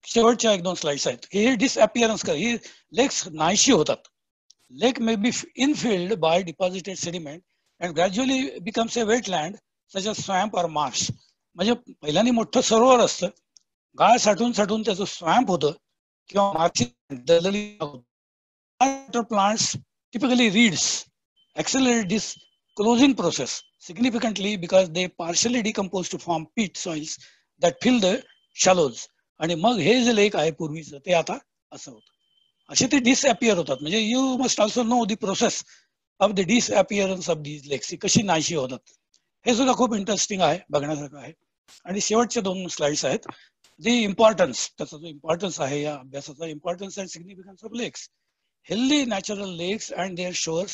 शेवटच्या 1-2 स्लाइड्स आहेत की हे डिसअपिअरन्स ही लेक्स नाहीशी होतात. Lake may be infilled by deposited sediment and gradually becomes a wetland such a swamp or marsh. म्हणजे पहिल्यांदा मोठं सरोवर असतं, गाळ साठून साठून त्याचं स्वॅम्प होतं किंवा Marsh plants typically reeds accelerate this closing process significantly because they partially decompose to form peat soils that fill the shallows. आणि मग हे जे लेक आहे पूर्वीचं ते आता असं होतं. असे ते डिसअपिअर होतात. म्हणजे you must also know the process of the disappearance of these lakes, कशी नाहीशी होतात. हे सुद्धा खूप इंटरेस्टिंग आहे, बघण्यासारखं आहे. आणि शेवटचे 2 स्लाइड्स आहेत द इम्पॉर्टन्स, त्याचा जो इम्पॉर्टन्स आहे या अभ्यासाचा, इम्पॉर्टन्स अँड सिग्निफिकन्स ऑफ लेक्स. Healthy natural lakes and their shores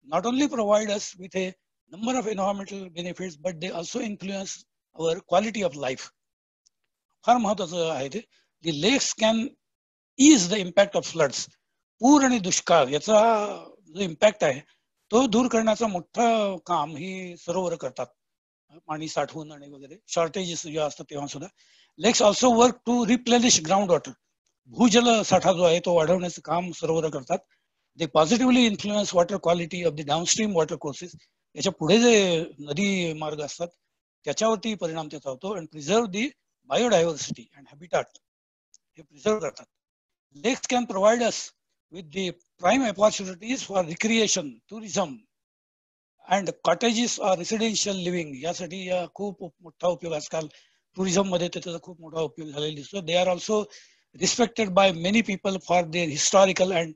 not only provide us with a number of environmental benefits, but they also influence our quality of life. फार महत्वाचं आहे ते. The lakes can ease the impact of floods. पूर आणि दुष्काळ याचा जो impact आहे तो दूर करण्याचं मोठं काम ही सरोवर करतात. पाणी साठवून आणि वगैरे शॉर्टेजेस जेव्हा असतात तेव्हा सुद्धा. Lakes also work to replenish ground water. भूजल साठा जो आहे तो वाढवण्याचं काम सरोवर करतात. They positively influence water quality of the downstream water courses. याच्या पुढे जे नदी मार्ग असतात त्याच्यावरती परिणाम त्याचा होतो. And preserve the biodiversity and habitat, हे प्रिझर्व करतात. Lakes can provide us with the prime opportunities for recreation, tourism and cottages or residential living. यासाठी खूप मोठा उपयोग आजकाल टुरिझम मध्ये त्याचा खूप मोठा उपयोग झालेला दिसतो. दे are also respected by many people for their historical and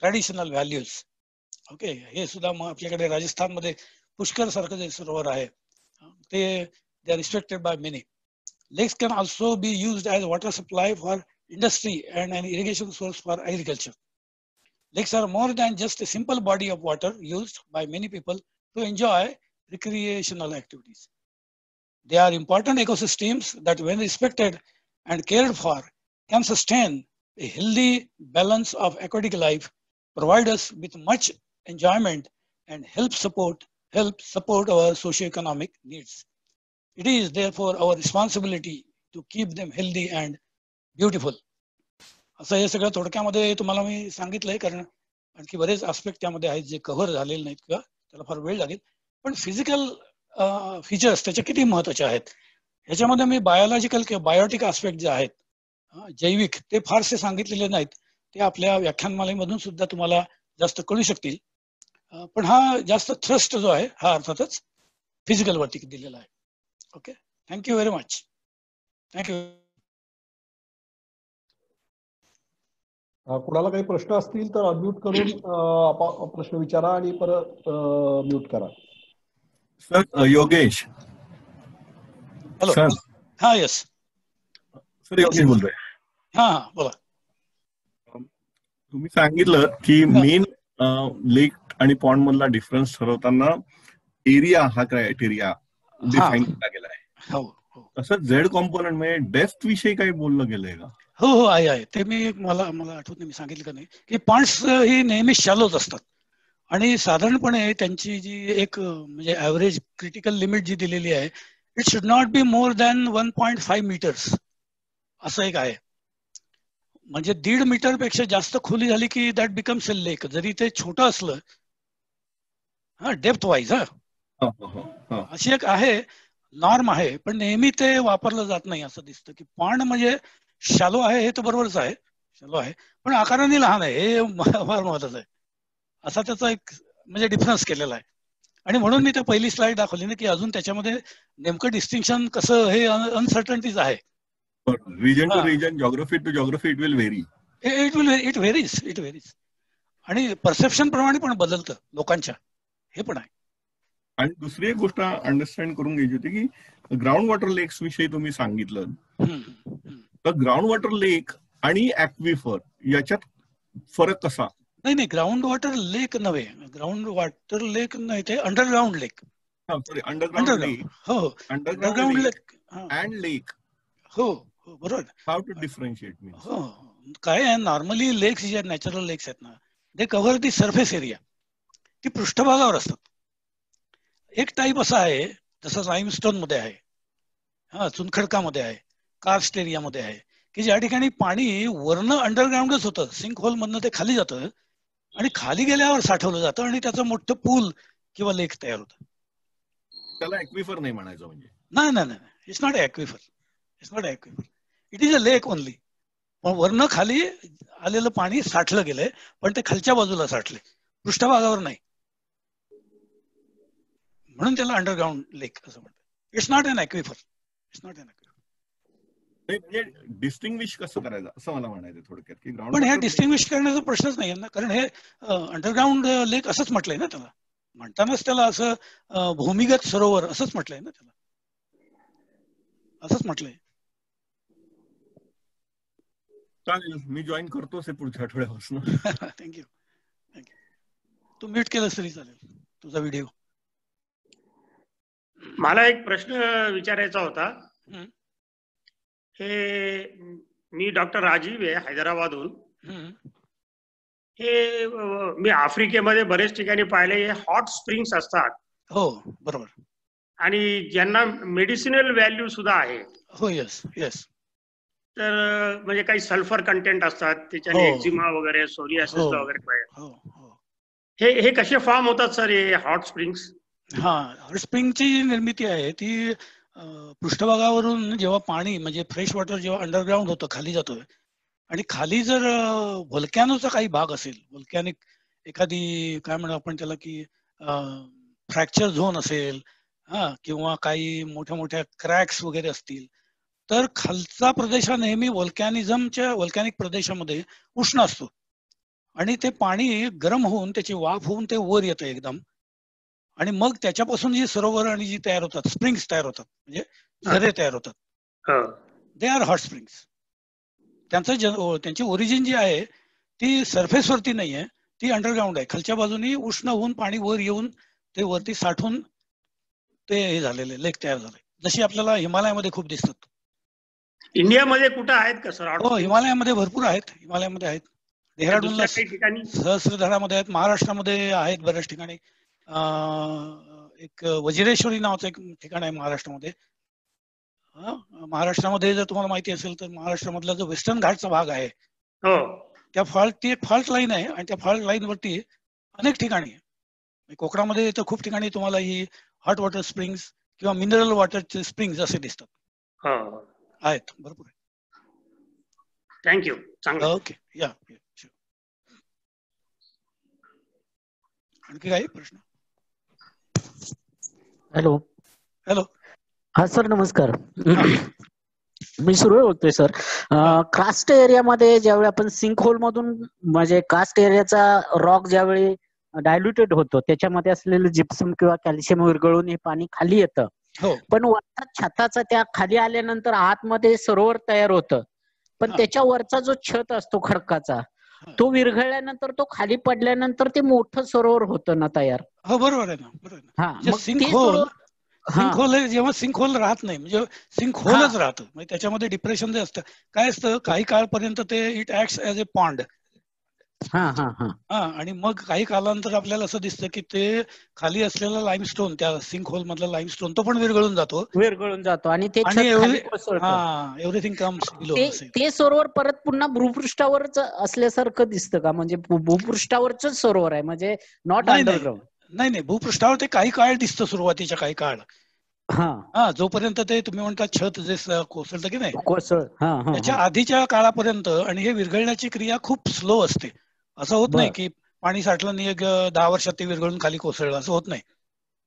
traditional values. Okay, हे सुद्धा आपल्याकडे राजस्थान मध्ये पुष्कर सारखं जे सरोवर आहे ते they are respected by many. Lakes can also be used as water supply for industry and an irrigation source for agriculture. Lakes are more than just a simple body of water used by many people to enjoy recreational activities. They are important ecosystems that, when respected and cared for, can sustain a healthy balance of aquatic life, provide us with much enjoyment, and help support our socio-economic needs. It is therefore our responsibility to keep them healthy and beautiful. असं हे सगळं थोडक्यामध्ये तुम्हाला मी सांगितलंय, कारण आणखी बरेच aspect त्यामध्ये आहेत जे कव्हर झालेले नाहीत किंवा त्याला फार वेळ लागेल. पण फिजिकल फीचर्स त्याचे किती महत्वाचे आहेत ह्याच्यामध्ये मी बायोलॉजिकल किंवा बायोटिक आस्पेक्ट जे आहेत जैविक ते फारसे सांगितलेले नाहीत. ते आपल्या व्याख्यानमालेमधून सुद्धा तुम्हाला जास्त कळू शकतील. पण हा जास्त थ्रस्ट जो आहे हा अर्थातच फिजिकल वरती दिलेला आहे. Okay, thank you very much. Thank you. कुणाला काही प्रश्न असतील तर अनम्यूट करून प्रश्न विचारा आणि परत म्यूट करा. सर योगेश. हॅलो. सर. हा, यस सर, योगेश बोलतोय. हा बोला. तुम्ही सांगितलं की मेन लेक आणि पॉन्ड मधला डिफरन्स ठरवताना एरिया हा क्रायटेरिया डिफाईन केला गेला आहे. हो, तसं झेड कॉम्पोनंट मध्ये डेप्थ विषयी काही बोललं गेलंय का? हो हो, आहे. ते मला आठवत नाही मी सांगितलं का नाही की पॉइंट्स ही नेहमी शॅलोच असतात आणि साधारणपणे त्यांची जी एक म्हणजे ऍव्हरेज क्रिटिकल लिमिट जी दिलेली आहे, it should not be more than 1.5 meters असं एक आहे. म्हणजे 1.5 मीटर पेक्षा जास्त खोली झाली की दॅट बिकम्स अ लेक, जरी ते छोटं असलं, हा, डेप्थ वाईज. हा, अशी एक आहे, नॉर्म आहे, पण नेहमी ते वापरलं जात नाही. असं दिसतं की पॉन्ड म्हणजे शालो आहे, हे तर बरोबरच आहे, शालो आहे, पण आकाराने लहान आहे, हे फार महत्वाचं आहे. असा त्याचा एक म्हणजे डिफरन्स केलेला आहे. आणि म्हणून मी ते पहिली स्लाइड दाखवली ना, की अजून त्याच्यामध्ये नेमकं डिस्टिंक्शन कसं, हे अनसर्टनिटीज आहे. Region to region, geography to geography, it will vary. It varies. आणि परसेप्शन प्रमाणे पण बदलतं लोकांच्या, हे पण आहे. आणि दुसरी एक गोष्ट अंडरस्टँड करून घ्यायची होती की ग्राउंड वॉटर लेक्स विषयी तुम्ही सांगितलं, तर ग्राउंड वॉटर लेक आणि ऍक्विफर याच्यात फरक कसा? नाही, ग्राउंड वॉटर लेक नव्हे, ग्राउंड वॉटर लेक नाही, ते underground lake. Sorry, underground lake. हो, अंडरग्राउंड लेक अँड लेक. हो, बरोबर. How to differentiate means? हो, काय आहे, नॉर्मली लेक्स जे नॅचरल लेक्स आहेत ना, दे कव्हर दी सरफेस एरिया, ती पृष्ठभागावर असतात. एक टाईप असा आहे, जसं लाईमस्टोन मध्ये आहे, हा, चुनखडकामध्ये आहे, कार्स्ट एरियामध्ये आहे, की ज्या ठिकाणी पाणी वरनं अंडरग्राउंडच होतं, सिंक होल मधनं ते खाली जातं आणि खाली गेल्यावर साठवलं जातं आणि त्याचं मोठं पूल किंवा लेक तयार होतं. त्याला ऍक्विफर नाही म्हणायचं म्हणजे? नाही, it's not aquifer. It is a lake only. पण वरनं खाली आलेलं पाणी साठलं गेलंय, पण ते खालच्या बाजूला साठले, पृष्ठभागावर नाही, म्हणून त्याला अंडरग्राउंड लेक असं म्हणतात. It's not an aquifer. म्हणजे डिस्टिंग्विश कसं करायचं असं मला म्हणायचं थोडक्यात, की ग्राउंड. पण हे डिस्टिंग्विश करण्याचा प्रश्नच नाही ना, कारण हे अंडरग्राउंड लेक असंच म्हटलंय ना, त्याला म्हणतानाच त्याला असं भूमिगत सरोवर असंच म्हटलंय ना, त्याला असंच म्हटलंय. चालेल, मी जॉईन करतोच आहे पुढच्या आठवड्यापासून. थँक्यू. तू म्यूट केलंस तरी चालेल तुझा व्हिडिओ. मला एक प्रश्न विचारायचा होता. हे मी डॉक्टर राजीव आहे, हैदराबादहून. हे मी आफ्रिकेमध्ये बरेच ठिकाणी पाहिले, हे हॉट स्प्रिंग्स असतात. हो, बरोबर. आणि ज्यांना मेडिसिनल व्हॅल्यू सुद्धा आहे. हो, येस. तर म्हणजे काही सल्फर कंटेंट असतात, त्याच्याने एक्झिमा वगैरे, सोरियासिस वगैरे. हे कसे फॉर्म होतात सर, हे हॉट स्प्रिंग्स? हा, हॉट स्प्रिंगची निर्मिती आहे ती पृष्ठभागावरून जेव्हा पाणी म्हणजे फ्रेश वॉटर जेव्हा अंडरग्राउंड होतं, खाली जातं, आणि खाली जर व्होल्कॅनोचा काही भाग असेल, व्होल्कॅनिक एखादी काय म्हणू आपण त्याला, की फ्रॅक्चर झोन असेल, हा, किंवा काही मोठ्या मोठ्या क्रॅक्स वगैरे असतील, तर खालचा प्रदेश हा नेहमी व्होल्कॅनिक प्रदेशामध्ये उष्ण असतो आणि ते पाणी गरम होऊन त्याची वाफ होऊन ते वर येतं एकदम, आणि मग त्याच्यापासून जी सरोवर आणि जी तयार होतात, स्प्रिंग्स तयार होतात, म्हणजे झरे तयार होतात, दे आर हॉट स्प्रिंग्स. त्यांची ओरिजिन जी आहे ती सरफेसवरती नाहीये, ती अंडरग्राउंड आहे. खालच्या बाजूनी उष्ण होऊन पाणी वर येऊन ते वरती साठून ते हे झालेले लेक तयार झाले, जशी आपल्याला हिमालयामध्ये खूप दिसतात. इंडियामध्ये कुठं आहेत का सर? हो, हिमालयामध्ये भरपूर आहेत. हिमालयामध्ये आहेत, डेहराडूनला सहस्त्रधारामध्ये आहेत, महाराष्ट्रामध्ये आहेत बऱ्याच ठिकाणी. एक वज्रेश्वरी नावाचं एक ठिकाण आहे महाराष्ट्रामध्ये. महाराष्ट्रामध्ये जर तुम्हाला माहिती असेल तर महाराष्ट्रामधला जो वेस्टर्न घाटचा भाग आहे, त्या ती एक फॉल्ट लाईन आहे, आणि त्या फॉल्ट लाईन वरती अनेक ठिकाणी, कोकणामध्ये तर खूप ठिकाणी तुम्हाला ही हॉट वॉटर स्प्रिंग्स किंवा मिनरल वॉटरचे स्प्रिंग्स असे दिसतात. आहेत, भरपूर आहे. थँक्यू. चांगलं. ओके, या. आणखी काही प्रश्न? हॅलो. हा सर, नमस्कार. मी सुरू बोलतोय सर. कास्ट एरियामध्ये ज्यावेळी आपण सिंक होल मधून म्हणजे कास्ट एरियाचा रॉक ज्यावेळी डायल्युटेड होतो, त्याच्यामध्ये असलेलं जिप्सम किंवा कॅल्शियम विरघळून हे पाणी खाली येतं. पण वरचा छताचा त्या खाली आल्यानंतर आतमध्ये सरोवर तयार होतं, पण त्याच्या वरचा जो छत असतो खडकाचा, तो विरघळल्यानंतर तो खाली पडल्यानंतर ते मोठं सरोवर होतं ना तयार. हो, बरोबर आहे ना, बरोबर. हा, मग सिंक होल जेव्हा सिंक होल राहत नाही, म्हणजे सिंक होलच राहतं, म्हणजे त्याच्यामध्ये डिप्रेशन जे असतं, काय असतं, काही काळपर्यंत ते it acts as a pond, आणि मग काही कालानंतर आपल्याला असं दिसतं की ते खाली असलेला लाईमस्टोन, त्या सिंक होल मधला लाईमस्टोन, तो पण विरघळून जातो आणि ते एव्हरीथिंग कम्स बिलो. ते सरोवर परत पुन्हा भूपृष्ठावरच असल्यासारखं दिसतं का? म्हणजे भूपृष्ठावरच सरोवर आहे, म्हणजे नॉट अंडरग्राउंड? नाही, भूपृष्ठावर ते काही काळ दिसतं, सुरुवातीच्या काही काळ. जोपर्यंत ते तुम्ही म्हणता छत जे कोसळतं की नाही, त्याच्या आधीच्या काळापर्यंत. आणि हे विरघळण्याची क्रिया खूप स्लो असते. असं होत नाही की पाणी साठलं आणि 10 वर्षात ते विरघळून खाली कोसळलं, असं होत नाही.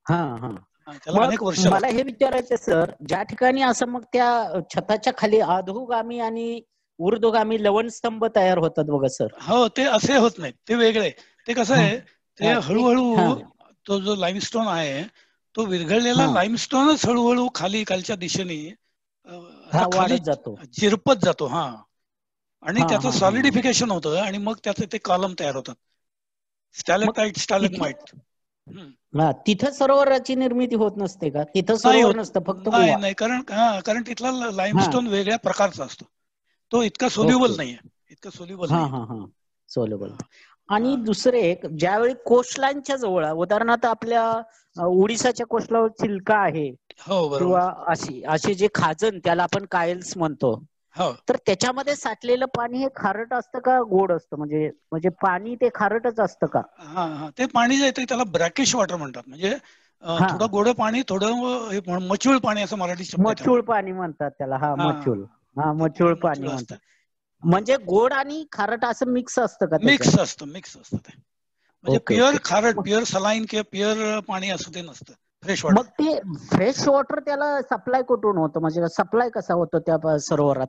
त्याला अनेक वर्ष. मला हे विचारायचं सर, ज्या ठिकाणी असं मग त्या छताच्या खाली अधोगामी आणि ऊर्ध्वगामी लवणस्तंभ तयार होतात बघा सर. हो, ते असे होत नाहीत, ते वेगळे. ते कसं आहे, ते हळूहळू तो जो लाईमस्टोन आहे, तो विरघळलेला लाईमस्टोनच हळूहळू खालच्या दिशेने खाली चिरपत जातो. आणि त्याचं सॉलिडिफिकेशन होतं आणि मग त्याचे ते कॉलम तयार होतात, स्टॅलेक्टाइट, स्टॅलेग्माइट. तिथं सरोवराची निर्मिती होत नसते का? तिथं सरोवर नसतं, फक्त नाही, कारण तिथला लाईमस्टोन वेगळ्या प्रकारचा असतो. तो इतका सोल्युबल नाहीये, इतका सोल्युबल नाही. सोल्युबल. आणि दुसरे एक, ज्यावेळी कोस्टलाईनच्या जवळ, उदाहरणार्थ आपल्या ओडिसाच्या कोस्टलावर चिल्का आहे किंवा अशी जे खाजण, त्याला आपण कायल्स म्हणतो, तर त्याच्यामध्ये साठलेलं पाणी हे खारट असतं का गोड असतं? म्हणजे पाणी ते खारटच असतं का? ते पाणी जे येतं त्याला ब्रॅकिश वॉटर म्हणतात. म्हणजे थोडं गोड पाणी, थोडं मचूळ पाणी, असं मराठी शब्द. मचूळ पाणी म्हणतात त्याला. मचूळ पाणी म्हणतात. म्हणजे गोड आणि खारट असं मिक्स असतं का? मिक्स असतं ते. म्हणजे प्युअर खारट, प्युअर सलाईन किंवा प्युअर पाणी असं ते नसतं, फ्रेश वॉटर. मग ते फ्रेश वॉटर त्याला सप्लाय कुठून होतं? म्हणजे सप्लाय कसा होतो त्या सरोवरात?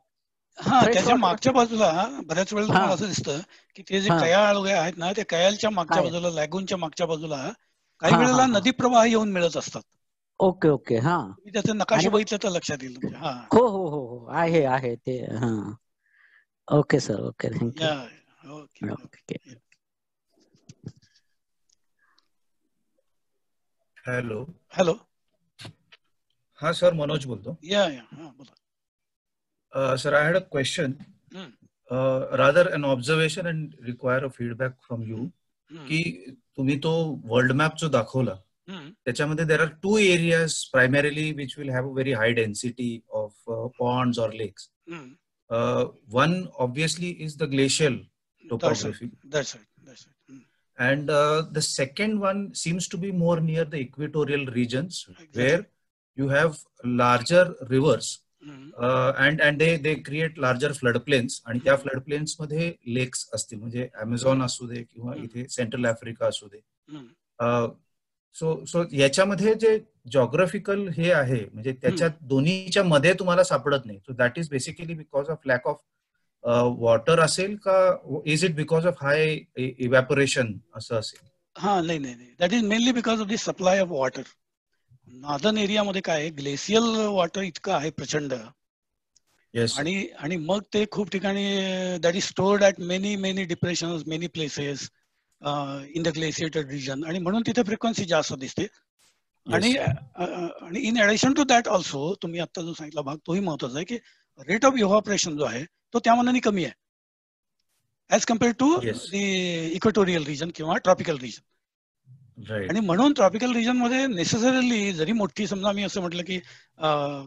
त्याच्या मागच्या बाजूला बऱ्याच वेळेला तुम्हाला असं दिसतं की ते जे कयाळ वगैरे आहेत ना, त्या कयालच्या मागच्या बाजूला, लॅगूनच्या मागच्या बाजूला काही वेळेला नदी प्रवाह येऊन मिळत असतात. ओके. तुम्ही त्याचे नकाशे बघितले तर लक्षात येईल तुमच्या. हो, आहे ते. Okay sir, okay, thank you. Hello. हा सर, मनोज बोलतो. बोला. Sir, I had a question, rather an observation and require a feedback from you. की तुम्ही तो वर्ल्ड मॅप जो दाखवला, त्याच्यामध्ये there are 2 areas primarily which will have a very high density of ponds or lakes. One obviously is the glacial topography. That's right. And the second one seems to be more near the equatorial regions, where you have larger rivers. And they create larger floodplains, आणि त्या floodplains मध्ये लेक्स असतील, म्हणजे Amazon असू दे किंवा इथे central Africa असू दे. सो याच्यामध्ये जे जॉग्राफिकल हे आहे, म्हणजे त्याच्या दोन्हीच्या मध्ये तुम्हाला सापडत नाही. So that is basically because of lack of water असेल का, is it because of high evaporation असं असेल? नाही, that is mainly because of the supply of water. Northern एरियामध्ये काय, ग्लेशियल वॉटर इतकं आहे प्रचंड. आणि मग ते खूप ठिकाणी that is stored at many depressions, many places in the glaciated region, आणि म्हणून तिथे फ्रिक्वेन्सी जास्त दिसते. आणि in addition to that also, तुम्ही आता जो सांगितला भाग तोही महत्वाचा आहे, की रेट ऑफ इव्हॅपोरेशन जो आहे तो त्या मानाने कमी आहे as compared to the equatorial region किंवा ट्रॉपिकल रिजन. आणि म्हणून ट्रॉपिकल रिजन मध्ये नेसेसरीली, जरी मोठी, समजा मी असं म्हटलं की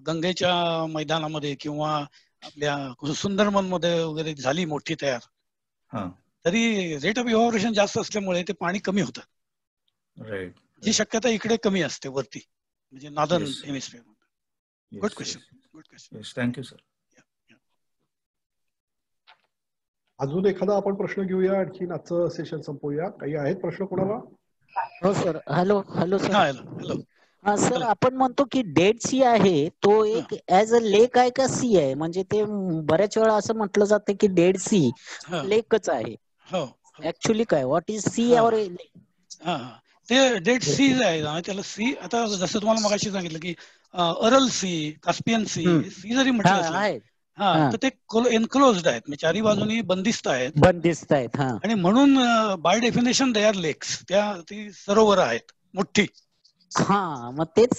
गंगेच्या मैदानामध्ये किंवा आपल्या सुंदरबन मध्ये वगैरे झाली मोठी तयार, तरी रेट ऑफ इव्हॅपोरेशन जास्त असल्यामुळे ते पाणी कमी होतं. जी शक्यता इकडे कमी असते वरती, म्हणजे northern hemisphere. Good question. Thank you sir. अजून एखादा आपण प्रश्न घेऊया, आणखी आजचं सेशन संपवूया. काही आहेत प्रश्न कोणाला? हो सर. Hello sir. सर, आपण म्हणतो की डेड सी आहे तो एक ऍज अ लेक आहे का सी आहे? म्हणजे ते बऱ्याच वेळा असं म्हटलं जातं की डेड सी लेकच आहे. ऍक्च्युली काय, व्हॉट इज सी और लेक? ते डेड सी आहे ना, त्याला सी, आता जसं तुम्हाला मगाशी सांगितलं की अरल सी, कास्पियन सी जरी म्हटलं तर ते एन्क्लोज्ड आहेत, म्हणजे चारी बाजूनी बंदिस्त आहेत. आणि म्हणून बाय डेफिनेशन दे आर लेक्स. ती सरोवर आहेत मोठी. हा मग तेच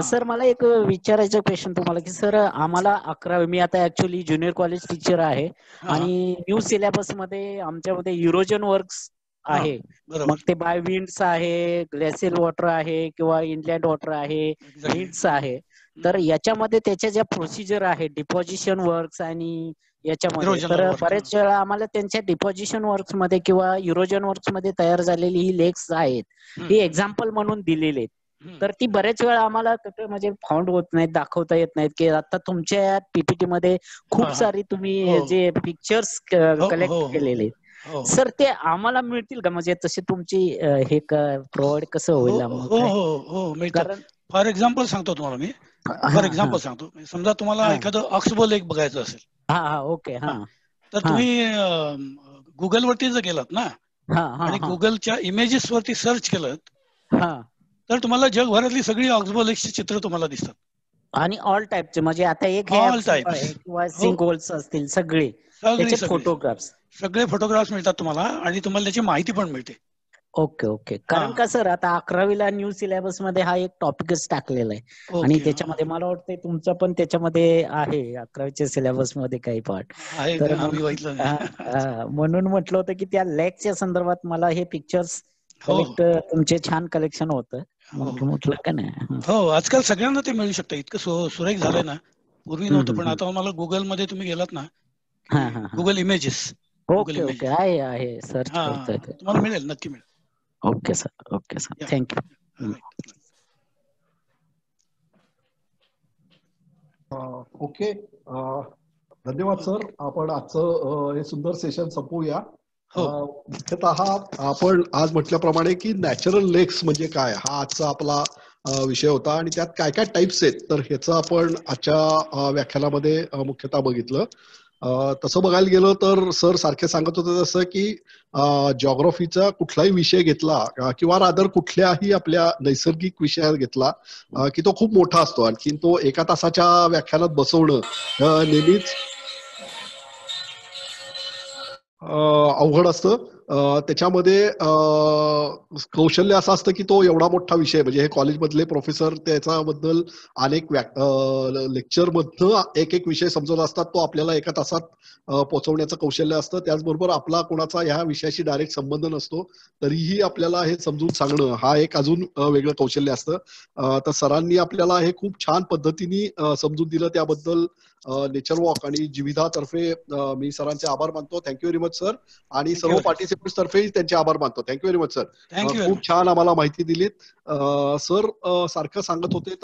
सर मला एक विचारायचं क्वेश्चन तुम्हाला की सर आम्हाला 11वी मी आता ऍक्च्युअली ज्युनियर कॉलेज टीचर आहे आणि न्यू सिलेबस मध्ये आमच्यामध्ये युरोजन वर्क्स आहे. मग ते बाय विंड्स आहे, ग्लेशियल वॉटर आहे किंवा इनलँड वॉटर आहे, हिट्स आहे. तर याच्यामध्ये त्याच्या ज्या प्रोसिजर आहे डिपॉझिशन वर्क्स आणि याच्यामध्ये तर बरेच वेळा आम्हाला त्यांच्या डिपॉझिशन वर्क्स मध्ये किंवा युरोजन वर्क्स मध्ये तयार झालेली ही लेक्स आहेत ही एक्झाम्पल म्हणून दिलेले आहेत. तर ती बरेच वेळा आम्हाला म्हणजे फाउंड होत नाहीत, दाखवता येत नाहीत की आता तुमच्या पीपीटी मध्ये खूप सारी तुम्ही जे पिक्चर्स कलेक्ट केलेले सर ते आम्हाला मिळतील का म्हणजे तसे तुमची हे प्रोव्हाइड कसं होईल? हो मिळतात. फॉर एक्झाम्पल सांगतो तुम्हाला मी. फॉर एक्झाम्पल सांगतो, समजा तुम्हाला एखादं ऑक्सबो लेक बघायचं असेल ओके तर तुम्ही गुगल वरती जर गेलात ना आणि गुगलच्या इमेजेस वरती सर्च केलं तर तुम्हाला जगभरातली सगळी ऑक्सबो लेक्सची चित्र तुम्हाला दिसतात. आणि ऑल टाइपचे म्हणजे आता एक ऑल टाइप किंवा सिंक होल्स असतील सगळे फोटोग्राफ्स सगळे फोटोग्राफ्स मिळतात तुम्हाला आणि तुम्हाला त्याची माहिती पण मिळते. ओके कारण का सर आता 11वीला न्यू सिलेबस मध्ये हा एक टॉपिकच टाकलेला आहे आणि त्याच्यामध्ये मला वाटतंय तुमचं पण त्याच्यामध्ये आहे 11वीच्या सिलेबस मध्ये काही पार्ट. तर म्हणून म्हटलं होतं की त्या लेकच्या संदर्भात मला हे पिक्चर्स कलेक्ट तुमचे छान कलेक्शन होतं म्हटलं का नाही. हो आजकाल सगळ्यांना ते मिळू शकतं, इतकं सुरेख झालंय ना. पूर्वी नव्हतं पण आता मला गुगल मध्ये तुम्ही गेलात ना गुगल इमेजेस ओके आहे सर्च करतोय तुम्हाला मिळेल, नक्की मिळेल. Okay sir thank you. ओके धन्यवाद सर. आपण आजचं हे सुंदर सेशन संपवूया. मुख्यतः आपण आज म्हटल्याप्रमाणे की नॅचरल लेक्स म्हणजे काय हा आजचा आपला विषय होता आणि त्यात काय काय टाइप्स आहेत तर ह्याचं आपण आजच्या व्याख्यानामध्ये मुख्यतः बघितलं. तसं बघायला गेलं तर सर सारखे सांगत होते जसं की जॉग्राफीचा कुठलाही विषय घेतला किंवा रादर कुठल्याही आपल्या नैसर्गिक विषयात घेतला की तो खूप मोठा असतो. आणखीन तो एका तासाच्या व्याख्यानात बसवणं नेहमीच अवघड असतं. त्याच्यामध्ये कौशल्य असं असतं की तो एवढा मोठा विषय म्हणजे हे कॉलेजमधले प्रोफेसर त्याच्याबद्दल अनेक लेक्चर मधनं एक विषय समजत असतात, तो आपल्याला एका तासात पोहोचवण्याचं कौशल्य असतं. त्याचबरोबर आपला कोणाचा ह्या विषयाशी डायरेक्ट संबंध नसतो तरीही आपल्याला हे समजून सांगणं हा एक अजून वेगळं कौशल्य असतं. तर सरांनी आपल्याला हे खूप छान पद्धतीने समजून दिलं, त्याबद्दल नेचर वॉक आणि जीविदातर्फे मी सरांचे आभार मानतो. Thank you very much sir. आणि सर्व पार्टिसिपंट्स तर्फे त्यांचे आभार मानतो. Thank you very much sir. खूप छान आम्हाला माहिती दिलीत. सर सारखं सांगत होते